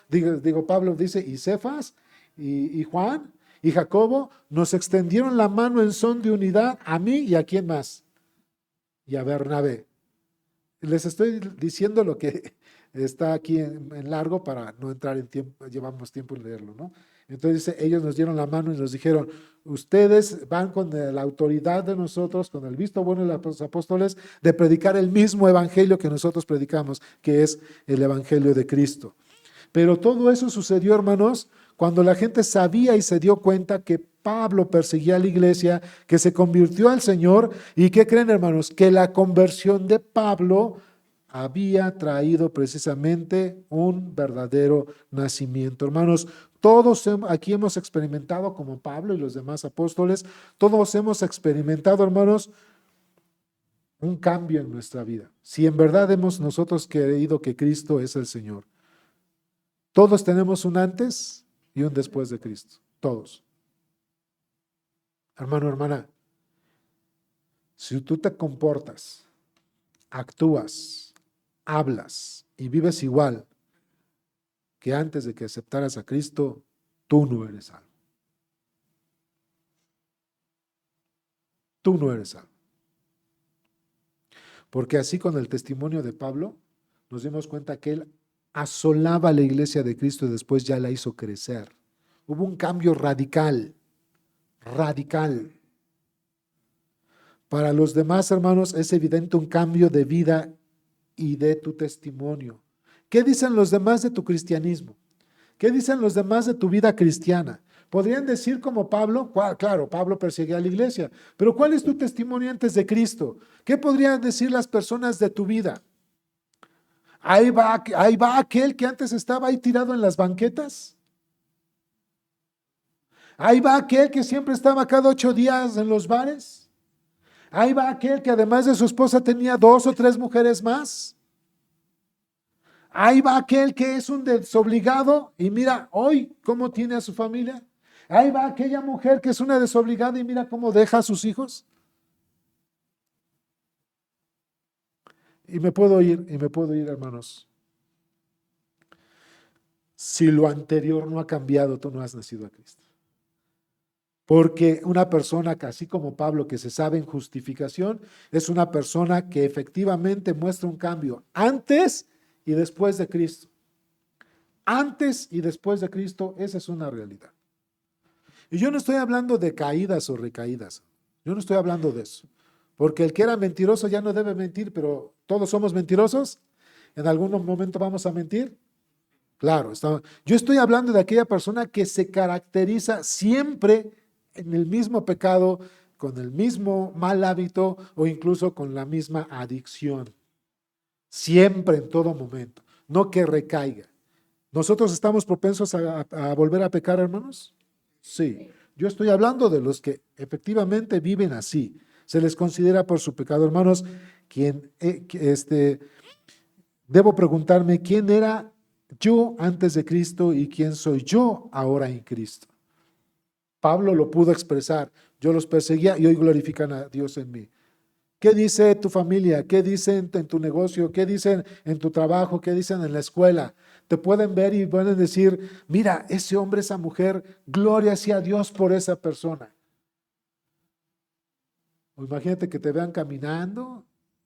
Pablo dice, y Cefas y Juan y Jacobo nos extendieron la mano en son de unidad a mí y a quién más, y a Bernabé. Les estoy diciendo lo que está aquí en largo para no entrar en tiempo, llevamos tiempo en leerlo, ¿no? Entonces dice, ellos nos dieron la mano y nos dijeron, ustedes van con la autoridad de nosotros, con el visto bueno de los apóstoles, de predicar el mismo evangelio que nosotros predicamos, que es el evangelio de Cristo. Pero todo eso sucedió, hermanos, cuando la gente sabía y se dio cuenta que Pablo perseguía a la iglesia, que se convirtió al Señor. ¿Y qué creen, hermanos? Que la conversión de Pablo había traído precisamente un verdadero nacimiento. Hermanos, todos aquí hemos experimentado, como Pablo y los demás apóstoles, todos hemos experimentado, hermanos, un cambio en nuestra vida. Si en verdad hemos nosotros creído que Cristo es el Señor. Todos tenemos un antes y un después de Cristo. Todos. Hermano, hermana, si tú te comportas, actúas, hablas y vives igual que antes de que aceptaras a Cristo, tú no eres salvo. Tú no eres salvo. Porque así con el testimonio de Pablo, nos dimos cuenta que él asolaba a la iglesia de Cristo y después ya la hizo crecer. Hubo un cambio radical, radical. Para los demás hermanos es evidente un cambio de vida y de tu testimonio. ¿Qué dicen los demás de tu cristianismo? ¿Qué dicen los demás de tu vida cristiana? Podrían decir como Pablo, claro, Pablo perseguía a la iglesia, pero ¿cuál es tu testimonio antes de Cristo? ¿Qué podrían decir las personas de tu vida? Ahí va aquel que antes estaba ahí tirado en las banquetas. Ahí va aquel que siempre estaba cada 8 días en los bares. Ahí va aquel que además de su esposa tenía 2 o 3 mujeres más. Ahí va aquel que es un desobligado y mira hoy cómo tiene a su familia. Ahí va aquella mujer que es una desobligada y mira cómo deja a sus hijos. Y me puedo ir, hermanos. Si lo anterior no ha cambiado, tú no has nacido a Cristo. Porque una persona que así como Pablo, que se sabe en justificación, es una persona que efectivamente muestra un cambio antes y después de Cristo. Antes y después de Cristo, esa es una realidad. Y yo no estoy hablando de caídas o recaídas. Yo no estoy hablando de eso. Porque el que era mentiroso ya no debe mentir, pero todos somos mentirosos. ¿En algún momento vamos a mentir? Claro, yo estoy hablando de aquella persona que se caracteriza siempre en el mismo pecado, con el mismo mal hábito o incluso con la misma adicción. Siempre, en todo momento. No que recaiga. ¿Nosotros estamos propensos a volver a pecar, hermanos? Sí. Yo estoy hablando de los que efectivamente viven así. Se les considera por su pecado, hermanos. Debo preguntarme quién era yo antes de Cristo y quién soy yo ahora en Cristo. Pablo lo pudo expresar. Yo los perseguía y hoy glorifican a Dios en mí. ¿Qué dice tu familia? ¿Qué dicen en tu negocio? ¿Qué dicen en tu trabajo? ¿Qué dicen en la escuela? Te pueden ver y pueden decir, mira, ese hombre, esa mujer, gloria sea a Dios por esa persona. O imagínate que te vean caminando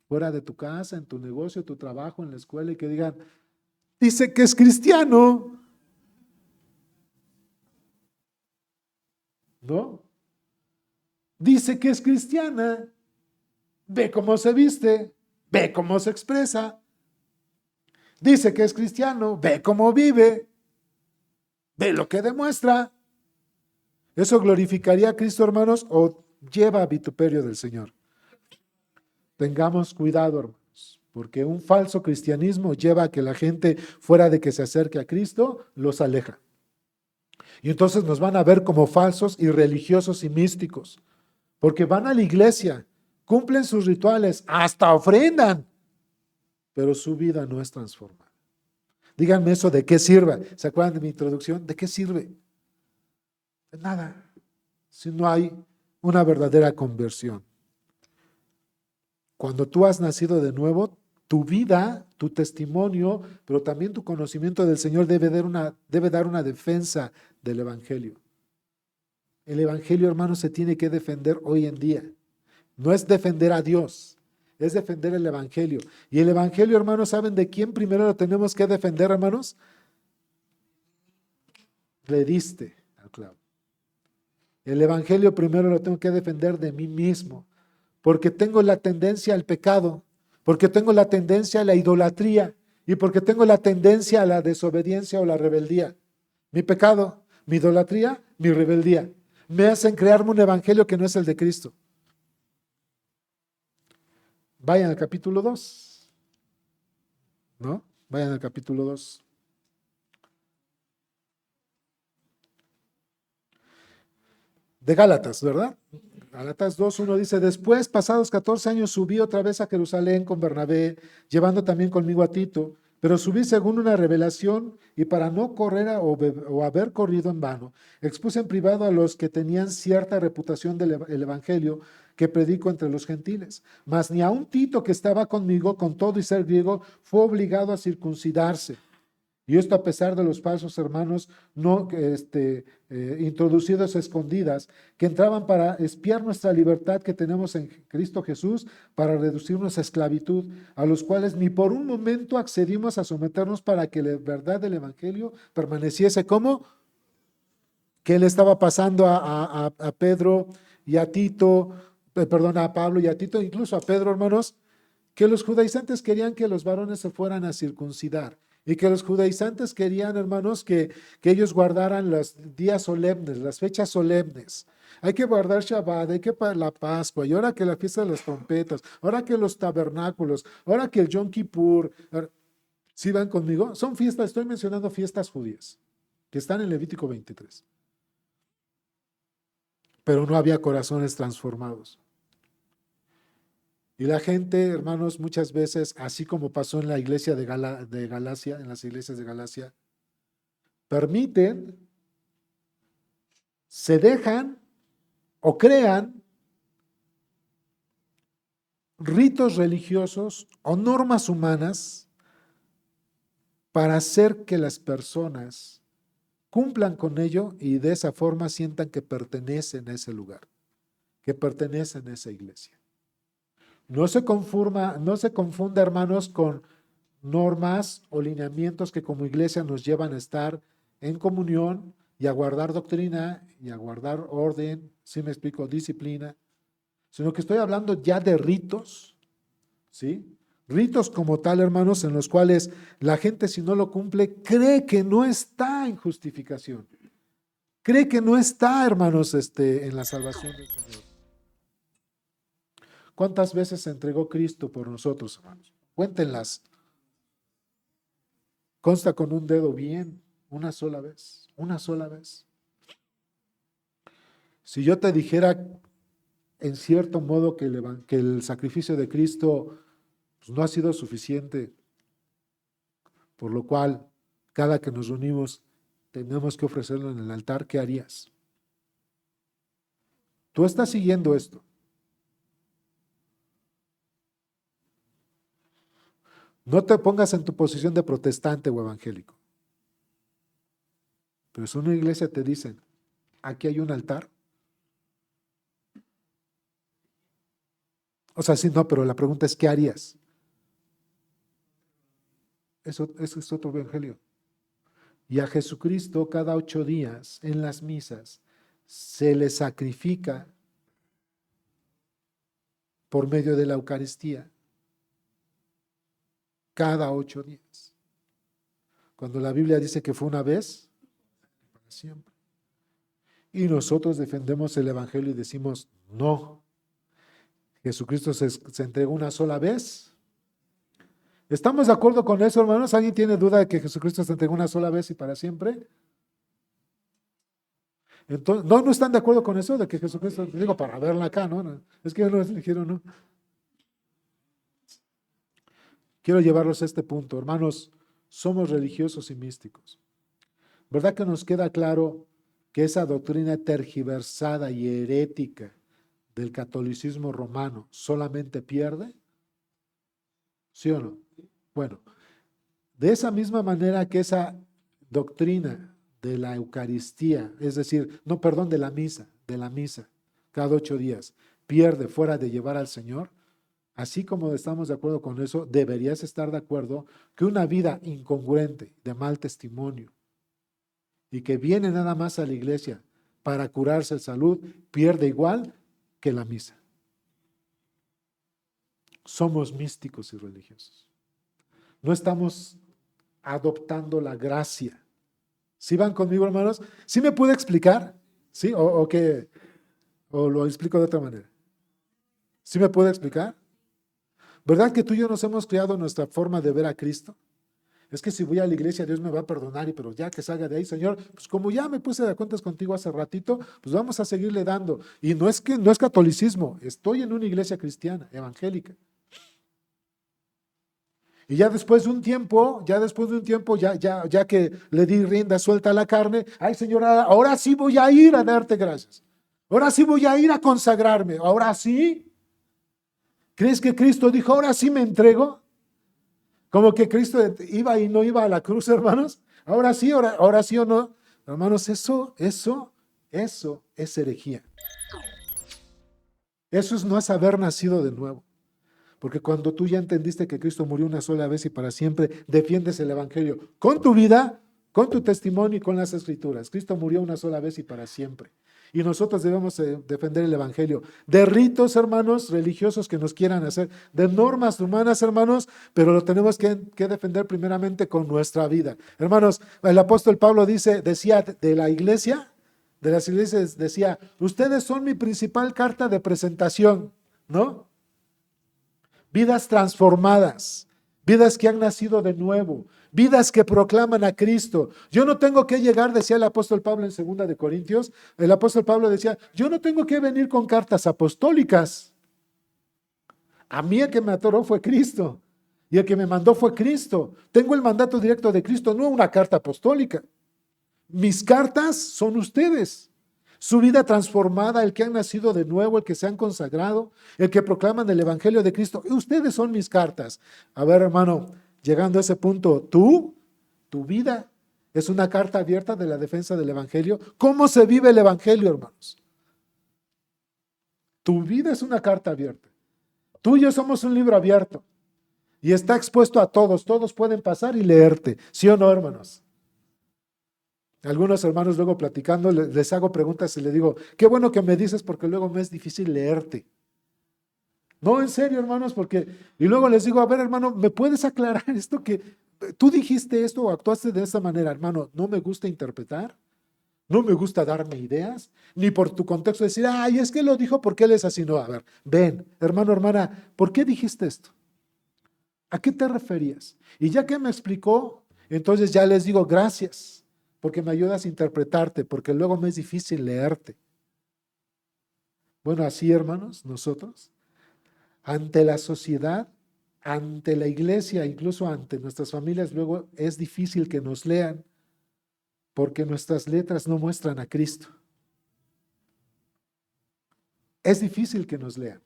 fuera de tu casa, en tu negocio, tu trabajo, en la escuela y que digan, dice que es cristiano. ¿No? Dice que es cristiana. Ve cómo se viste, ve cómo se expresa. Dice que es cristiano, ve cómo vive, ve lo que demuestra. ¿Eso glorificaría a Cristo, hermanos, o lleva a vituperio del Señor? Tengamos cuidado, hermanos, porque un falso cristianismo lleva a que la gente, fuera de que se acerque a Cristo, los aleja. Y entonces nos van a ver como falsos y religiosos y místicos, porque van a la iglesia, cumplen sus rituales, hasta ofrendan, pero su vida no es transformada. Díganme eso, ¿de qué sirve? ¿Se acuerdan de mi introducción? ¿De qué sirve? De nada, si no hay una verdadera conversión. Cuando tú has nacido de nuevo, tu vida, tu testimonio, pero también tu conocimiento del Señor debe dar una defensa del Evangelio. El Evangelio, hermanos, se tiene que defender hoy en día. No es defender a Dios, es defender el Evangelio. Y el Evangelio, hermanos, ¿saben de quién primero lo tenemos que defender, hermanos? Le diste al clavo. El Evangelio primero lo tengo que defender de mí mismo, porque tengo la tendencia al pecado, porque tengo la tendencia a la idolatría y porque tengo la tendencia a la desobediencia o la rebeldía. Mi pecado, mi idolatría, mi rebeldía me hacen crearme un evangelio que no es el de Cristo. Vayan al capítulo 2, ¿no? Vayan al capítulo 2. De Gálatas, ¿verdad? Gálatas 2:1 dice, después, pasados 14 años, subí otra vez a Jerusalén con Bernabé, llevando también conmigo a Tito, pero subí según una revelación y para no correr o haber corrido en vano, expuse en privado a los que tenían cierta reputación del evangelio que predico entre los gentiles. Mas ni aun Tito, que estaba conmigo, con todo y ser griego, fue obligado a circuncidarse. Y esto a pesar de los falsos hermanos no introducidos a escondidas, que entraban para espiar nuestra libertad que tenemos en Cristo Jesús, para reducirnos a esclavitud, a los cuales ni por un momento accedimos a someternos para que la verdad del Evangelio permaneciese. ¿Cómo? ¿Qué le estaba pasando a Pedro y a Tito? Perdón, a Pablo y a Tito, incluso a Pedro, hermanos, que los judaizantes querían que los varones se fueran a circuncidar. Y que los judaizantes querían, hermanos, que ellos guardaran los días solemnes, las fechas solemnes. Hay que guardar Shabbat, hay que la Pascua, y ahora que la fiesta de las trompetas, ahora que los tabernáculos, ahora que el Yom Kippur. ¿Sí van conmigo? Son fiestas, estoy mencionando fiestas judías, que están en Levítico 23. Pero no había corazones transformados. Y la gente, hermanos, muchas veces, así como pasó en la iglesia de Galacia, en las iglesias de Galacia, permiten, se dejan o crean ritos religiosos o normas humanas para hacer que las personas cumplan con ello y de esa forma sientan que pertenecen a ese lugar, que pertenecen a esa iglesia. No se confunda, hermanos, con normas o lineamientos que como iglesia nos llevan a estar en comunión y a guardar doctrina y a guardar orden, ¿sí me explico? Disciplina, sino que estoy hablando ya de ritos, ¿sí? Ritos como tal, hermanos, en los cuales la gente, si no lo cumple, cree que no está en justificación. Cree que no está, hermanos, en la salvación del Señor. ¿Cuántas veces se entregó Cristo por nosotros, hermanos? Cuéntenlas. Consta con un dedo bien, una sola vez, una sola vez. Si yo te dijera en cierto modo que el sacrificio de Cristo pues, no ha sido suficiente, por lo cual cada que nos reunimos tenemos que ofrecerlo en el altar, ¿qué harías? Tú estás siguiendo esto. No te pongas en tu posición de protestante o evangélico. Pero si una iglesia te dicen, aquí hay un altar. O sea, sí, no, pero la pregunta es, ¿qué harías? Eso es otro evangelio. Y a Jesucristo cada 8 días en las misas se le sacrifica por medio de la Eucaristía. Cada 8 días. Cuando la Biblia dice que fue una vez, para siempre. Y nosotros defendemos el Evangelio y decimos, no. Jesucristo se entregó una sola vez ¿Estamos de acuerdo con eso, hermanos? ¿Alguien tiene duda de que Jesucristo se entregó una sola vez y para siempre? Entonces, ¿no están de acuerdo con eso de que Jesucristo, digo, para verla acá, ¿no? Es que no dijeron, ¿no? Quiero llevarlos a este punto, hermanos, somos religiosos y místicos. ¿Verdad que nos queda claro que esa doctrina tergiversada y herética del catolicismo romano solamente pierde? ¿Sí o no? Bueno, de esa misma manera que esa doctrina de la Eucaristía, es decir, no, perdón, de la misa, cada 8 días, pierde fuera de llevar al Señor, así como estamos de acuerdo con eso, deberías estar de acuerdo que una vida incongruente, de mal testimonio, y que viene nada más a la iglesia para curarse en salud, pierde igual que la misa. Somos místicos y religiosos. No estamos adoptando la gracia. ¿Sí van conmigo, hermanos? ¿Sí me puede explicar? ¿Sí? ¿O lo explico de otra manera? ¿Sí me puede explicar? ¿Verdad que tú y yo nos hemos creado nuestra forma de ver a Cristo? Es que si voy a la iglesia, Dios me va a perdonar, pero ya que salga de ahí, Señor, pues como ya me puse de cuentas contigo hace ratito, pues vamos a seguirle dando. Y no es catolicismo, estoy en una iglesia cristiana, evangélica. Y ya después de un tiempo, ya que le di rienda suelta a la carne, ay Señor, ahora sí voy a ir a darte gracias. Ahora sí voy a ir a consagrarme. Ahora sí. ¿Crees que Cristo dijo, ahora sí me entrego? Como que Cristo iba y no iba a la cruz, hermanos. Ahora sí o no. Hermanos, eso es herejía. No es haber nacido de nuevo. Porque cuando tú ya entendiste que Cristo murió una sola vez y para siempre, defiendes el Evangelio con tu vida, con tu testimonio y con las Escrituras. Cristo murió una sola vez y para siempre. Y nosotros debemos defender el Evangelio de ritos, hermanos, religiosos que nos quieran hacer, de normas humanas, hermanos, pero lo tenemos que defender primeramente con nuestra vida. Hermanos, el apóstol Pablo decía de la iglesia, de las iglesias, decía, ustedes son mi principal carta de presentación, ¿no? Vidas transformadas, vidas que han nacido de nuevo, vidas que proclaman a Cristo. Yo no tengo que llegar, decía el apóstol Pablo en 2 de Corintios, el apóstol Pablo decía, yo no tengo que venir con cartas apostólicas. A mí el que me atoró fue Cristo y el que me mandó fue Cristo. Tengo el mandato directo de Cristo, no una carta apostólica. Mis cartas son ustedes. Su vida transformada, el que han nacido de nuevo, el que se han consagrado, el que proclaman el Evangelio de Cristo. Ustedes son mis cartas. A ver, hermano, llegando a ese punto, tu vida es una carta abierta de la defensa del Evangelio. ¿Cómo se vive el Evangelio, hermanos? Tu vida es una carta abierta. Tú y yo somos un libro abierto y está expuesto a todos. Todos pueden pasar y leerte. ¿Sí o no, hermanos? Algunos hermanos luego platicando les hago preguntas y les digo, qué bueno que me dices porque luego me es difícil leerte. No, en serio, hermanos, y luego les digo, a ver, hermano, ¿me puedes aclarar esto que tú dijiste esto o actuaste de esta manera, hermano? No me gusta interpretar, no me gusta darme ideas, ni por tu contexto decir, ay, es que lo dijo porque él es así. No, a ver, ven, hermano, hermana, ¿por qué dijiste esto? ¿A qué te referías? Y ya que me explicó, entonces ya les digo, gracias, porque me ayudas a interpretarte, porque luego me es difícil leerte. Bueno, así, hermanos, nosotros, ante la sociedad, ante la iglesia, incluso ante nuestras familias, luego es difícil que nos lean, porque nuestras letras no muestran a Cristo. Es difícil que nos lean.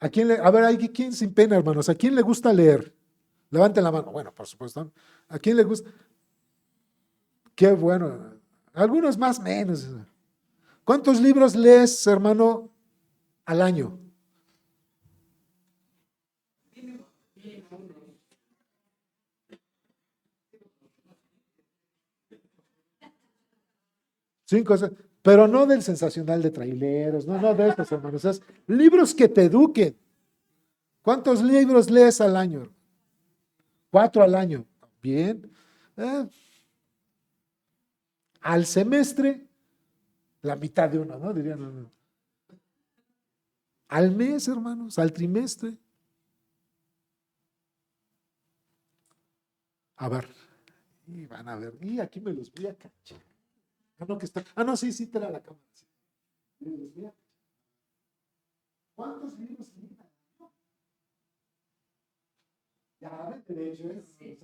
A ver, hay quien sin pena, hermanos, ¿a quién le gusta leer? Levanten la mano. Bueno, por supuesto. ¿A quién le gusta? Qué bueno. Algunos más menos. ¿Cuántos libros lees, hermano, al año? Cinco, pero no del sensacional de traileros, no de estos, hermanos. Es libros que te eduquen. ¿Cuántos libros lees al año? 4 al año. Bien. Al semestre, la mitad de uno, ¿no? Dirían. No. Al mes, hermanos, al trimestre. A ver, y van a ver, y aquí me los voy a cachar. No, que está, no, sí, sí, trae la cámara. Sí. Me los voy a cachar. ¿Cuántos libros tienen? Ya, ven, derecho, es. Sí.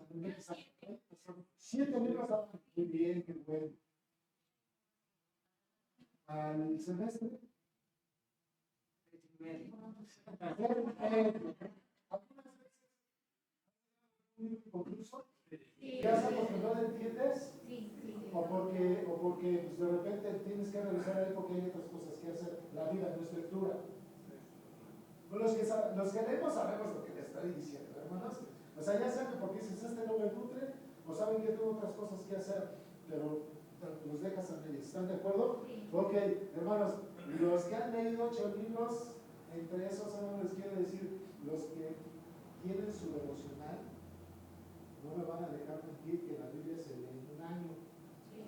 7 libros. Muy bien, qué bueno. Al semestre. Incluso, ya sabes que no lo entiendes, o porque pues, de repente tienes que revisar ahí porque hay otras cosas que hacer. La vida no es lectura. Los que leemos sabemos lo que les estoy diciendo, hermanos. O sea, ya saben porque dices, este no me nutre, o saben que tengo otras cosas que hacer, pero los dejas a medias. ¿Están de acuerdo? Sí. Ok, hermanos, los que han leído 8 libros, entre esos, ¿saben? Les quiero decir, los que tienen su devocional, no me van a dejar mentir que la Biblia se lee en un año. Sí.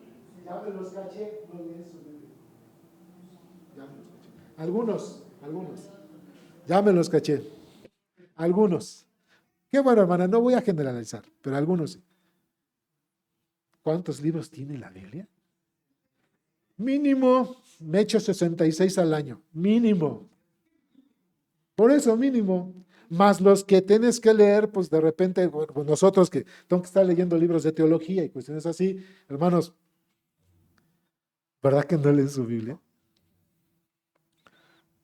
Ya me los caché, no leen su Biblia. Ya me los caché. Algunos. Ya me los caché. Algunos. Qué bueno, hermana, no voy a generalizar, pero algunos. ¿Cuántos libros tiene la Biblia? Mínimo, me echo 66 al año. Mínimo. Por eso, mínimo. Más los que tienes que leer, pues de repente, bueno, pues nosotros que tengo que estar leyendo libros de teología y cuestiones así, hermanos, ¿verdad que no leen su Biblia?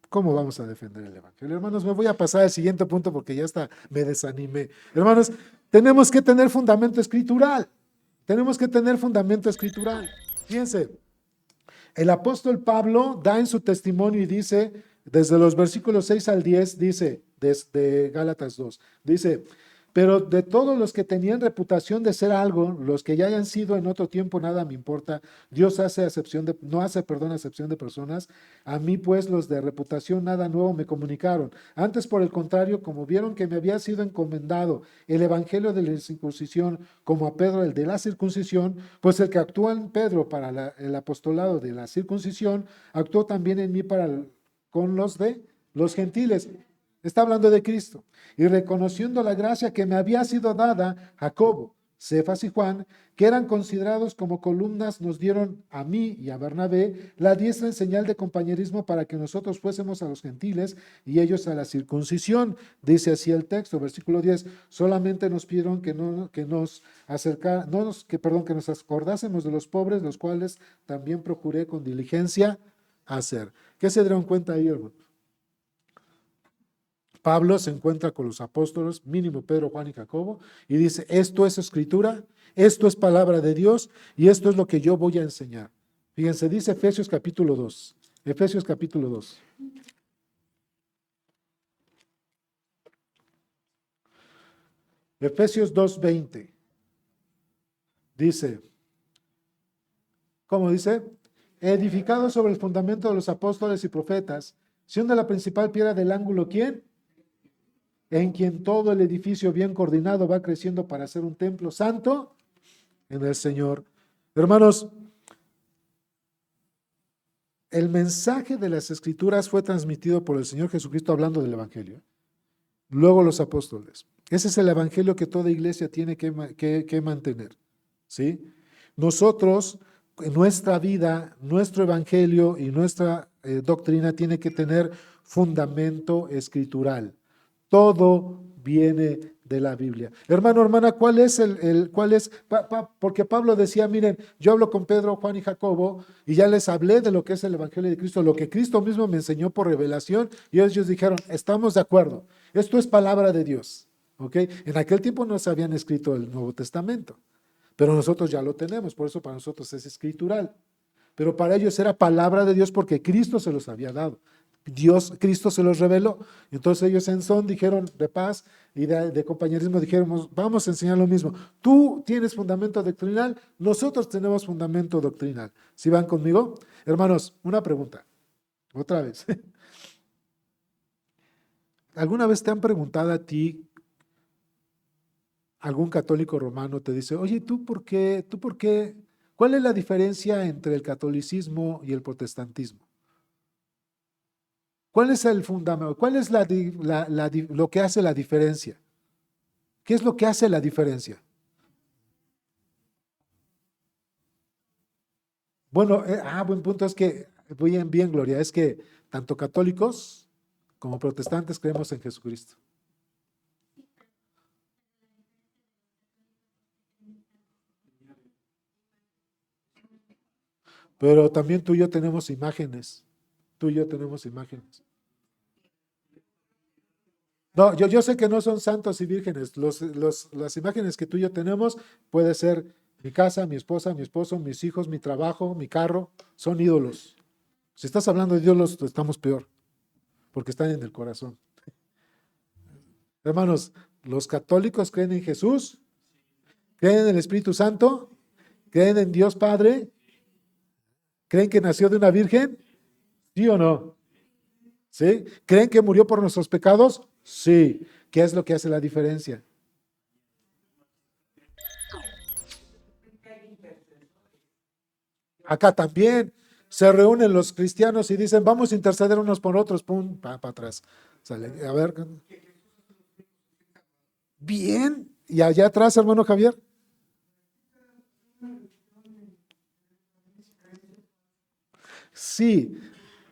¿Cómo vamos a defender el Evangelio? Hermanos, me voy a pasar al siguiente punto porque ya hasta me desanimé. Hermanos, tenemos que tener fundamento escritural. Tenemos que tener fundamento escritural. Fíjense, el apóstol Pablo da en su testimonio y dice, desde los versículos 6 al 10, dice, desde Gálatas 2, dice, pero de todos los que tenían reputación de ser algo, los que ya hayan sido en otro tiempo, nada me importa. Dios no hace, acepción de personas. A mí, pues, los de reputación nada nuevo me comunicaron. Antes, por el contrario, como vieron que me había sido encomendado el evangelio de la circuncisión, como a Pedro el de la circuncisión, pues el que actúa en Pedro para el apostolado de la circuncisión, actuó también en mí con los de los gentiles. Está hablando de Cristo. Y reconociendo la gracia que me había sido dada, Jacobo, Cefas y Juan, que eran considerados como columnas, nos dieron a mí y a Bernabé la diestra en señal de compañerismo para que nosotros fuésemos a los gentiles y ellos a la circuncisión. Dice así el texto, versículo 10, solamente nos pidieron que nos acordásemos de los pobres, los cuales también procuré con diligencia hacer. ¿Qué se dieron cuenta ahí, hermano? Pablo se encuentra con los apóstoles, mínimo Pedro, Juan y Jacobo, y dice, esto es escritura, esto es palabra de Dios, y esto es lo que yo voy a enseñar. Fíjense, dice Efesios capítulo 2. Efesios capítulo 2. Efesios 2:20. Dice, ¿cómo dice? Edificado sobre el fundamento de los apóstoles y profetas, siendo la principal piedra del ángulo, ¿quién? En quien todo el edificio bien coordinado va creciendo para ser un templo santo en el Señor. Hermanos, el mensaje de las Escrituras fue transmitido por el Señor Jesucristo hablando del Evangelio. Luego los apóstoles. Ese es el Evangelio que toda iglesia tiene que mantener. ¿Sí? Nosotros, en nuestra vida, nuestro Evangelio y nuestra doctrina tiene que tener fundamento escritural. Todo viene de la Biblia. Hermano, hermana, ¿cuál es porque Pablo decía, miren, yo hablo con Pedro, Juan y Jacobo y ya les hablé de lo que es el Evangelio de Cristo, lo que Cristo mismo me enseñó por revelación y ellos dijeron, estamos de acuerdo, esto es palabra de Dios, ¿ok? En aquel tiempo no se habían escrito el Nuevo Testamento, pero nosotros ya lo tenemos, por eso para nosotros es escritural. Pero para ellos era palabra de Dios porque Cristo se los había dado. Cristo se los reveló. Entonces ellos en son dijeron de paz y de compañerismo dijeron, vamos a enseñar lo mismo. Tú tienes fundamento doctrinal, nosotros tenemos fundamento doctrinal. ¿Sí van conmigo? Hermanos, una pregunta. Otra vez. ¿Alguna vez te han preguntado a ti, algún católico romano te dice, oye, ¿tú por qué? ¿Cuál es la diferencia entre el catolicismo y el protestantismo? ¿Cuál es el fundamento? ¿Cuál es lo que hace la diferencia? ¿Qué es lo que hace la diferencia? Bueno, buen punto, es que, bien, bien, Gloria, es que tanto católicos como protestantes creemos en Jesucristo. Pero también tú y yo tenemos imágenes. Tú y yo tenemos imágenes. No, yo sé que no son santos y vírgenes. Las imágenes que tú y yo tenemos puede ser mi casa, mi esposa, mi esposo, mis hijos, mi trabajo, mi carro. Son ídolos. Si estás hablando de ídolos, estamos peor, porque están en el corazón. Hermanos, los católicos creen en Jesús, creen en el Espíritu Santo, creen en Dios Padre, creen que nació de una virgen, ¿sí o no? ¿Sí? ¿Creen que murió por nuestros pecados? Sí. ¿Qué es lo que hace la diferencia? Acá también se reúnen los cristianos y dicen, vamos a interceder unos por otros, pum, para atrás. Sale. A ver, bien. Y allá atrás, hermano Javier. Sí,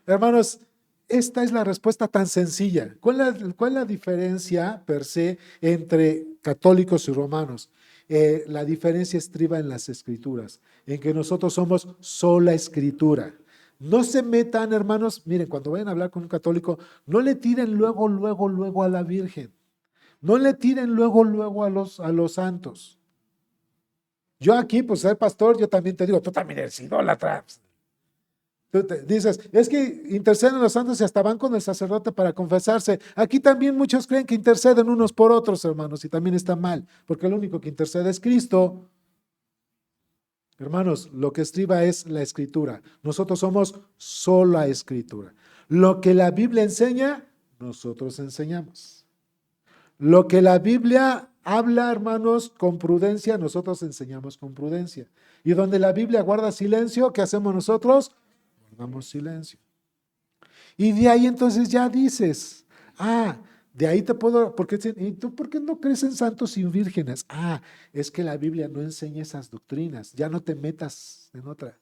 hermanos, esta es la respuesta tan sencilla. ¿Cuál es la diferencia per se entre católicos y romanos? La diferencia estriba en las escrituras, en que nosotros somos sola escritura. No se metan, hermanos, miren, cuando vayan a hablar con un católico, no le tiren luego, luego, luego a la Virgen. No le tiren luego, luego a los santos. Yo aquí, pues, ser pastor, yo también te digo, tú también eres idólatra. Tú dices, es que interceden los santos y hasta van con el sacerdote para confesarse. Aquí también muchos creen que interceden unos por otros, hermanos, y también está mal, porque el único que intercede es Cristo. Hermanos, lo que estriba es la escritura. Nosotros somos sola escritura. Lo que la Biblia enseña, nosotros enseñamos. Lo que la Biblia habla, hermanos, con prudencia, nosotros enseñamos con prudencia. Y donde la Biblia guarda silencio, ¿qué hacemos nosotros? Guardamos silencio. Y de ahí entonces ya dices, de ahí te puedo, ¿y tú por qué no crees en santos y vírgenes? Es que la Biblia no enseña esas doctrinas, ya no te metas en otra.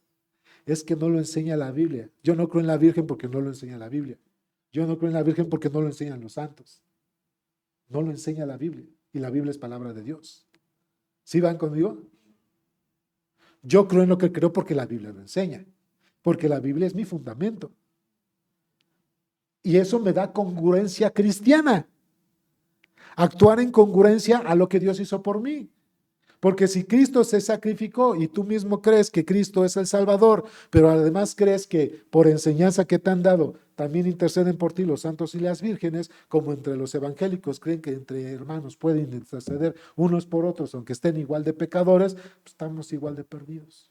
Es que no lo enseña la Biblia. Yo no creo en la Virgen porque no lo enseña la Biblia. Yo no creo en la Virgen porque no lo enseñan los santos. No lo enseña la Biblia. Y la Biblia es palabra de Dios. ¿Sí van conmigo? Yo creo en lo que creo porque la Biblia lo enseña. Porque la Biblia es mi fundamento. Y eso me da congruencia cristiana. Actuar en congruencia a lo que Dios hizo por mí. Porque si Cristo se sacrificó y tú mismo crees que Cristo es el Salvador, pero además crees que por enseñanza que te han dado, también interceden por ti los santos y las vírgenes, como entre los evangélicos creen que entre hermanos pueden interceder unos por otros, aunque estén igual de pecadores, pues estamos igual de perdidos.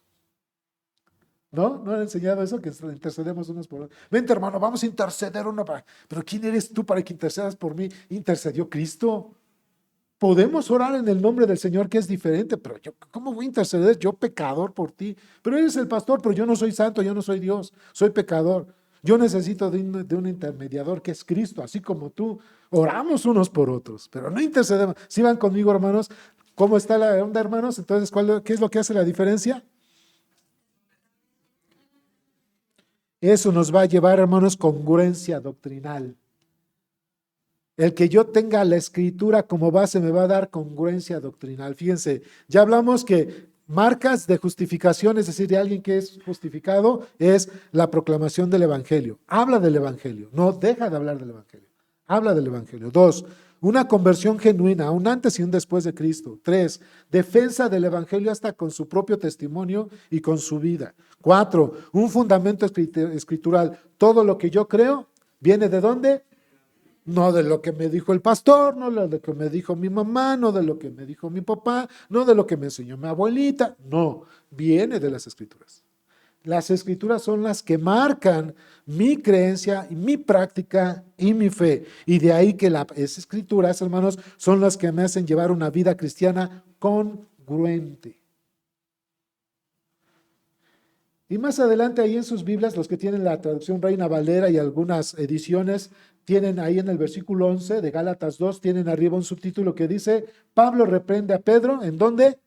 ¿No? ¿No han enseñado eso? Que intercedemos unos por otros. Vente, hermano, vamos a interceder uno para... Pero ¿quién eres tú para que intercedas por mí? Intercedió Cristo. Podemos orar en el nombre del Señor, que es diferente, pero yo, ¿cómo voy a interceder yo pecador por ti? Pero eres el pastor, pero yo no soy santo, yo no soy Dios, soy pecador. Yo necesito de un intermediador que es Cristo, así como tú. Oramos unos por otros, pero no intercedemos. Si van conmigo, hermanos, ¿cómo está la onda, hermanos? Entonces, ¿qué es lo que hace la diferencia? Eso nos va a llevar, hermanos, congruencia doctrinal. El que yo tenga la escritura como base me va a dar congruencia doctrinal. Fíjense, ya hablamos que marcas de justificación, es decir, de alguien que es justificado, es la proclamación del Evangelio. Habla del Evangelio, no deja de hablar del Evangelio. Habla del Evangelio. 2, una conversión genuina, un antes y un después de Cristo. 3, defensa del Evangelio hasta con su propio testimonio y con su vida. 4, un fundamento escritural. Todo lo que yo creo viene ¿de dónde? No de lo que me dijo el pastor, no de lo que me dijo mi mamá, no de lo que me dijo mi papá, no de lo que me enseñó mi abuelita. No, viene de las escrituras. Las escrituras son las que marcan mi creencia, mi práctica y mi fe. Y de ahí que las escrituras, hermanos, son las que me hacen llevar una vida cristiana congruente. Y más adelante ahí en sus Biblias, los que tienen la traducción Reina Valera y algunas ediciones, tienen ahí en el versículo 11 de Gálatas 2, tienen arriba un subtítulo que dice, Pablo reprende a Pedro, ¿en dónde?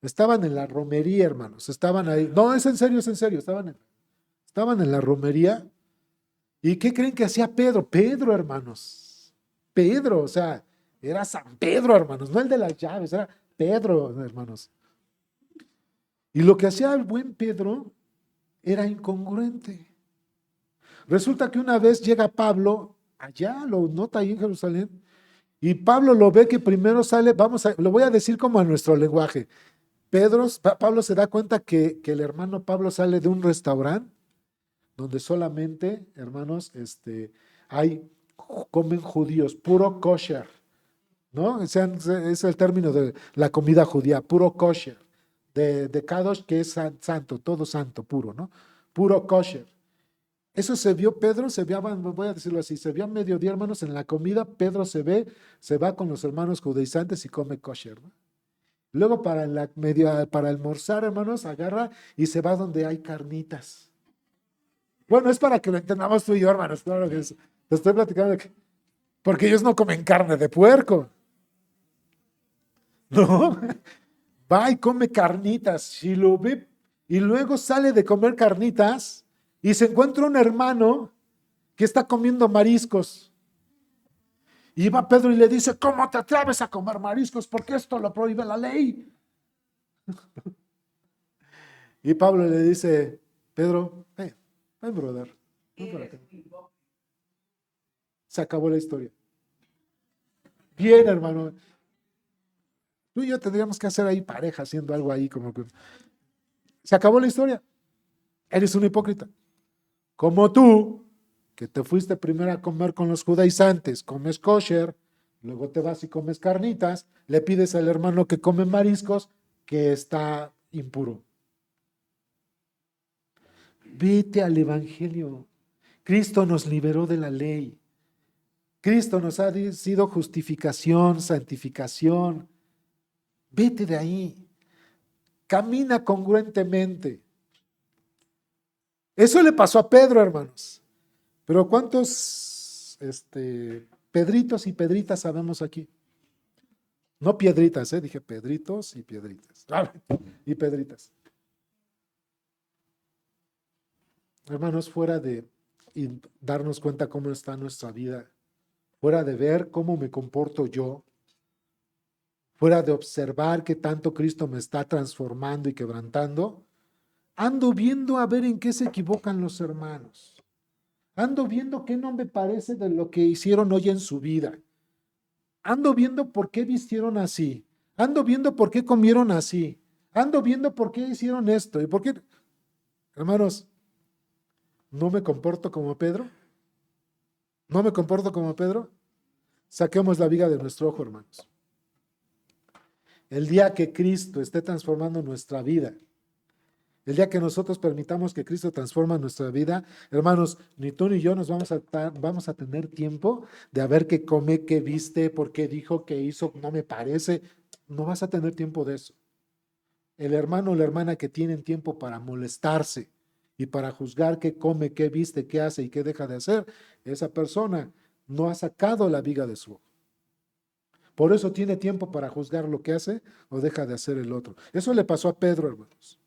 Estaban en la romería, hermanos. Estaban ahí. No, es en serio, es en serio. Estaban en la romería. ¿Y qué creen que hacía Pedro? Pedro, hermanos. Pedro, o sea, era San Pedro, hermanos. No el de las llaves, era Pedro, hermanos. Y lo que hacía el buen Pedro era incongruente. Resulta que una vez llega Pablo, allá lo nota ahí en Jerusalén, y Pablo lo ve que primero sale, lo voy a decir como a nuestro lenguaje. Pablo se da cuenta que el hermano Pablo sale de un restaurante donde solamente, hermanos, hay, comen judíos, puro kosher, ¿no? Es el término de la comida judía, puro kosher, de kadosh, que es santo, todo santo, puro, ¿no? Puro kosher. Eso se vio, Pedro se vio, voy a decirlo así, se vio a mediodía, hermanos, en la comida, Pedro se va con los hermanos judaizantes y come kosher, ¿no? Luego para almorzar, hermanos, agarra y se va donde hay carnitas. Bueno, es para que lo entendamos tú y yo, hermanos, claro que es. Te estoy platicando porque ellos no comen carne de puerco, ¿no? Va y come carnitas y lo ve, y luego sale de comer carnitas y se encuentra un hermano que está comiendo mariscos. Y va Pedro y le dice, ¿cómo te atreves a comer mariscos? Porque esto lo prohíbe la ley. Y Pablo le dice, Pedro, ven, brother, ven por acá. Se acabó la historia. Bien, hermano. Tú y yo tendríamos que hacer ahí pareja, haciendo algo ahí como que... Se acabó la historia. Eres un hipócrita. Como tú, que te fuiste primero a comer con los judaizantes, comes kosher, luego te vas y comes carnitas, le pides al hermano que come mariscos, que está impuro. Vete al Evangelio. Cristo nos liberó de la ley. Cristo nos ha sido justificación, santificación. Vete de ahí. Camina congruentemente. Eso le pasó a Pedro, hermanos. Pero ¿cuántos Pedritos y Pedritas sabemos aquí? No piedritas, dije Pedritos y piedritas. Y Pedritas. Hermanos, fuera de darnos cuenta cómo está nuestra vida, fuera de ver cómo me comporto yo, fuera de observar qué tanto Cristo me está transformando y quebrantando, ando viendo a ver en qué se equivocan los hermanos. Ando viendo qué no me parece de lo que hicieron hoy en su vida. Ando viendo por qué vistieron así. Ando viendo por qué comieron así. Ando viendo por qué hicieron esto. ¿Y por qué? Hermanos, ¿no me comporto como Pedro? ¿No me comporto como Pedro? Saquemos la viga de nuestro ojo, hermanos. El día que Cristo esté transformando nuestra vida, el día que nosotros permitamos que Cristo transforme nuestra vida, hermanos, ni tú ni yo nos vamos a tener tiempo de a ver qué come, qué viste, por qué dijo, qué hizo, no me parece. No vas a tener tiempo de eso. El hermano o la hermana que tienen tiempo para molestarse y para juzgar qué come, qué viste, qué hace y qué deja de hacer, esa persona no ha sacado la viga de su ojo. Por eso tiene tiempo para juzgar lo que hace o deja de hacer el otro. Eso le pasó a Pedro, hermanos.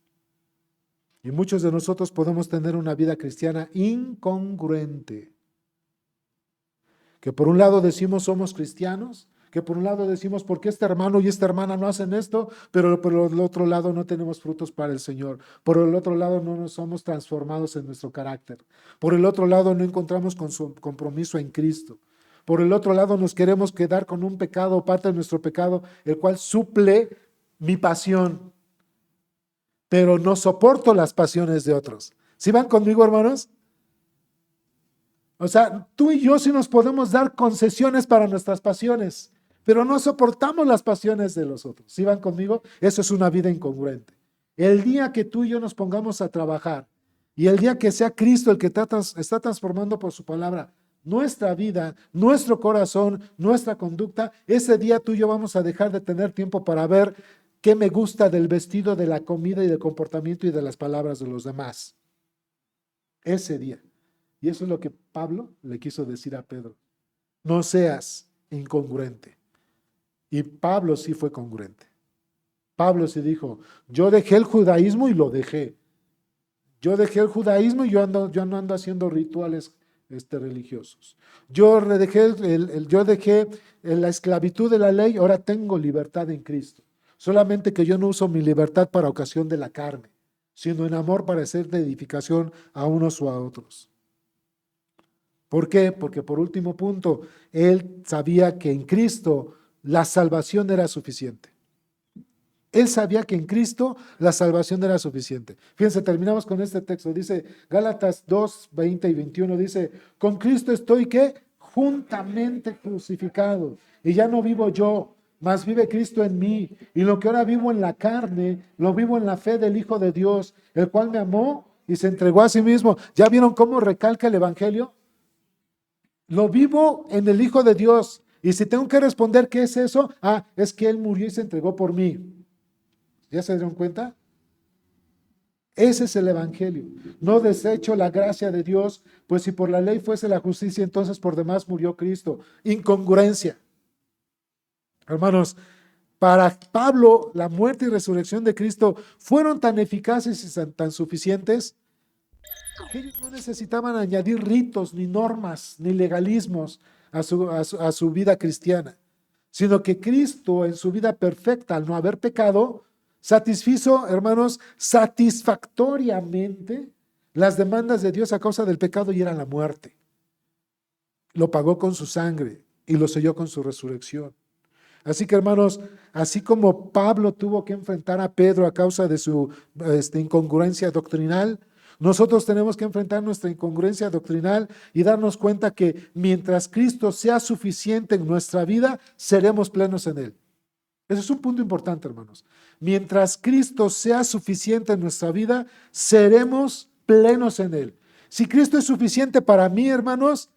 Y muchos de nosotros podemos tener una vida cristiana incongruente. Que por un lado decimos somos cristianos, que por un lado decimos por qué este hermano y esta hermana no hacen esto, pero por el otro lado no tenemos frutos para el Señor. Por el otro lado no nos somos transformados en nuestro carácter. Por el otro lado no encontramos con su compromiso en Cristo. Por el otro lado nos queremos quedar con un pecado, parte de nuestro pecado, el cual suple mi pasión, pero no soporto las pasiones de otros. ¿Sí van conmigo, hermanos? O sea, tú y yo sí nos podemos dar concesiones para nuestras pasiones, pero no soportamos las pasiones de los otros. ¿Sí van conmigo? Eso es una vida incongruente. El día que tú y yo nos pongamos a trabajar y el día que sea Cristo el que está transformando por su palabra nuestra vida, nuestro corazón, nuestra conducta, ese día tú y yo vamos a dejar de tener tiempo para ver qué me gusta del vestido, de la comida y del comportamiento y de las palabras de los demás. Ese día. Y eso es lo que Pablo le quiso decir a Pedro. No seas incongruente. Y Pablo sí fue congruente. Pablo se dijo, yo dejé el judaísmo y lo dejé. Yo dejé el judaísmo y yo no ando haciendo rituales religiosos. Yo dejé la esclavitud de la ley, ahora tengo libertad en Cristo. Solamente que yo no uso mi libertad para ocasión de la carne, sino en amor para hacer de edificación a unos o a otros. ¿Por qué? Porque por último punto, él sabía que en Cristo la salvación era suficiente. Él sabía que en Cristo la salvación era suficiente. Fíjense, terminamos con este texto. Dice Gálatas 2, 20 y 21, dice, con Cristo estoy, ¿qué? Juntamente crucificado. Y ya no vivo yo, mas vive Cristo en mí. Y lo que ahora vivo en la carne, lo vivo en la fe del Hijo de Dios, el cual me amó y se entregó a sí mismo. ¿Ya vieron cómo recalca el Evangelio? Lo vivo en el Hijo de Dios. Y si tengo que responder, ¿qué es eso? Es que Él murió y se entregó por mí. ¿Ya se dieron cuenta? Ese es el Evangelio. No desecho la gracia de Dios, pues si por la ley fuese la justicia, entonces por demás murió Cristo. Incongruencia. Hermanos, para Pablo, la muerte y resurrección de Cristo fueron tan eficaces y tan suficientes que ellos no necesitaban añadir ritos, ni normas, ni legalismos a su vida cristiana, sino que Cristo en su vida perfecta, al no haber pecado, satisfizo, hermanos, satisfactoriamente las demandas de Dios a causa del pecado y era la muerte. Lo pagó con su sangre y lo selló con su resurrección. Así que, hermanos, así como Pablo tuvo que enfrentar a Pedro a causa de su incongruencia doctrinal, nosotros tenemos que enfrentar nuestra incongruencia doctrinal y darnos cuenta que mientras Cristo sea suficiente en nuestra vida, seremos plenos en Él. Ese es un punto importante, hermanos. Mientras Cristo sea suficiente en nuestra vida, seremos plenos en Él. Si Cristo es suficiente para mí, hermanos,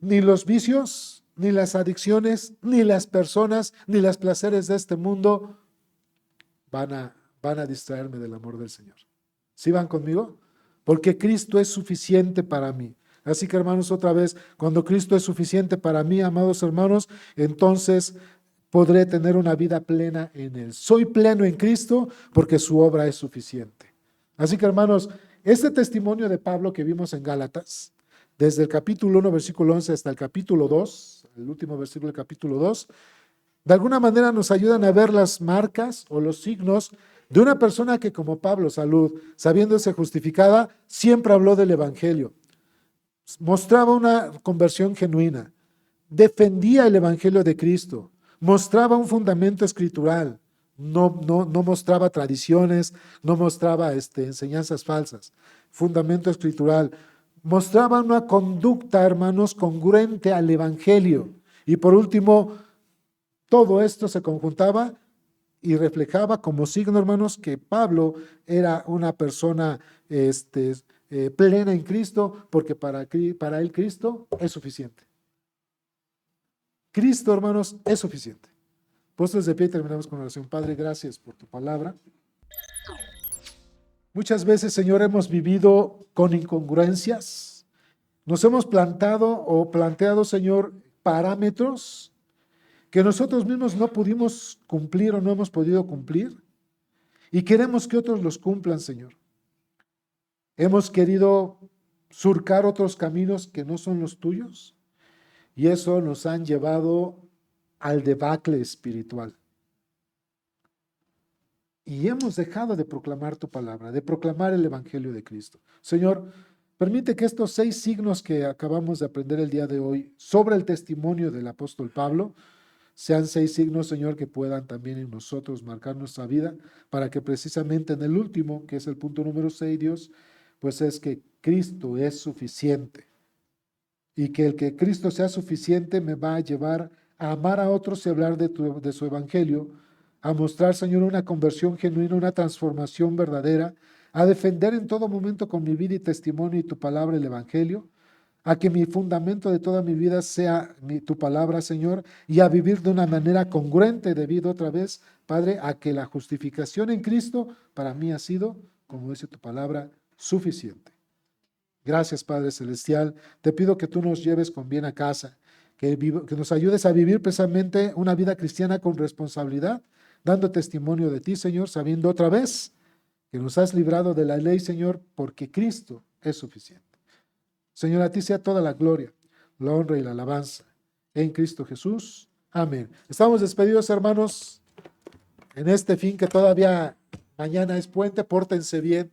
ni los vicios, ni las adicciones, ni las personas, ni los placeres de este mundo van a distraerme del amor del Señor. ¿Sí van conmigo? Porque Cristo es suficiente para mí. Así que, hermanos, otra vez, cuando Cristo es suficiente para mí, amados hermanos, entonces podré tener una vida plena en Él. Soy pleno en Cristo porque su obra es suficiente. Así que, hermanos, este testimonio de Pablo que vimos en Gálatas, desde el capítulo 1, versículo 11 hasta el capítulo 2, el último versículo del capítulo 2, de alguna manera nos ayudan a ver las marcas o los signos de una persona que como Pablo, sabiéndose justificada, siempre habló del Evangelio. Mostraba una conversión genuina, defendía el Evangelio de Cristo, mostraba un fundamento escritural, no mostraba tradiciones, no mostraba enseñanzas falsas, fundamento escritural, mostraba una conducta, hermanos, congruente al Evangelio. Y por último, todo esto se conjuntaba y reflejaba como signo, hermanos, que Pablo era una persona plena en Cristo, porque para él Cristo es suficiente. Cristo, hermanos, es suficiente. Puestos de pie y terminamos con oración. Padre, gracias por tu palabra. Muchas veces, Señor, hemos vivido con incongruencias. Nos hemos planteado, Señor, parámetros que nosotros mismos no pudimos cumplir o no hemos podido cumplir. Y queremos que otros los cumplan, Señor. Hemos querido surcar otros caminos que no son los tuyos. Y eso nos han llevado al debacle espiritual. Y hemos dejado de proclamar tu palabra, de proclamar el Evangelio de Cristo. Señor, permite que estos 6 signos que acabamos de aprender el día de hoy sobre el testimonio del apóstol Pablo, sean 6 signos, Señor, que puedan también en nosotros marcar nuestra vida, para que precisamente en el último, que es el punto número 6, Dios, pues es que Cristo es suficiente. Y que el que Cristo sea suficiente me va a llevar a amar a otros y hablar de su evangelio, a mostrar, Señor, una conversión genuina, una transformación verdadera, a defender en todo momento con mi vida y testimonio y tu palabra el evangelio, a que mi fundamento de toda mi vida sea tu palabra, Señor, y a vivir de una manera congruente debido otra vez, Padre, a que la justificación en Cristo para mí ha sido, como dice tu palabra, suficiente. Gracias, Padre Celestial. Te pido que tú nos lleves con bien a casa, que nos ayudes a vivir precisamente una vida cristiana con responsabilidad, dando testimonio de ti, Señor, sabiendo otra vez que nos has librado de la ley, Señor, porque Cristo es suficiente. Señor, a ti sea toda la gloria, la honra y la alabanza en Cristo Jesús. Amén. Estamos despedidos, hermanos, en este fin que todavía mañana es puente. Pórtense bien.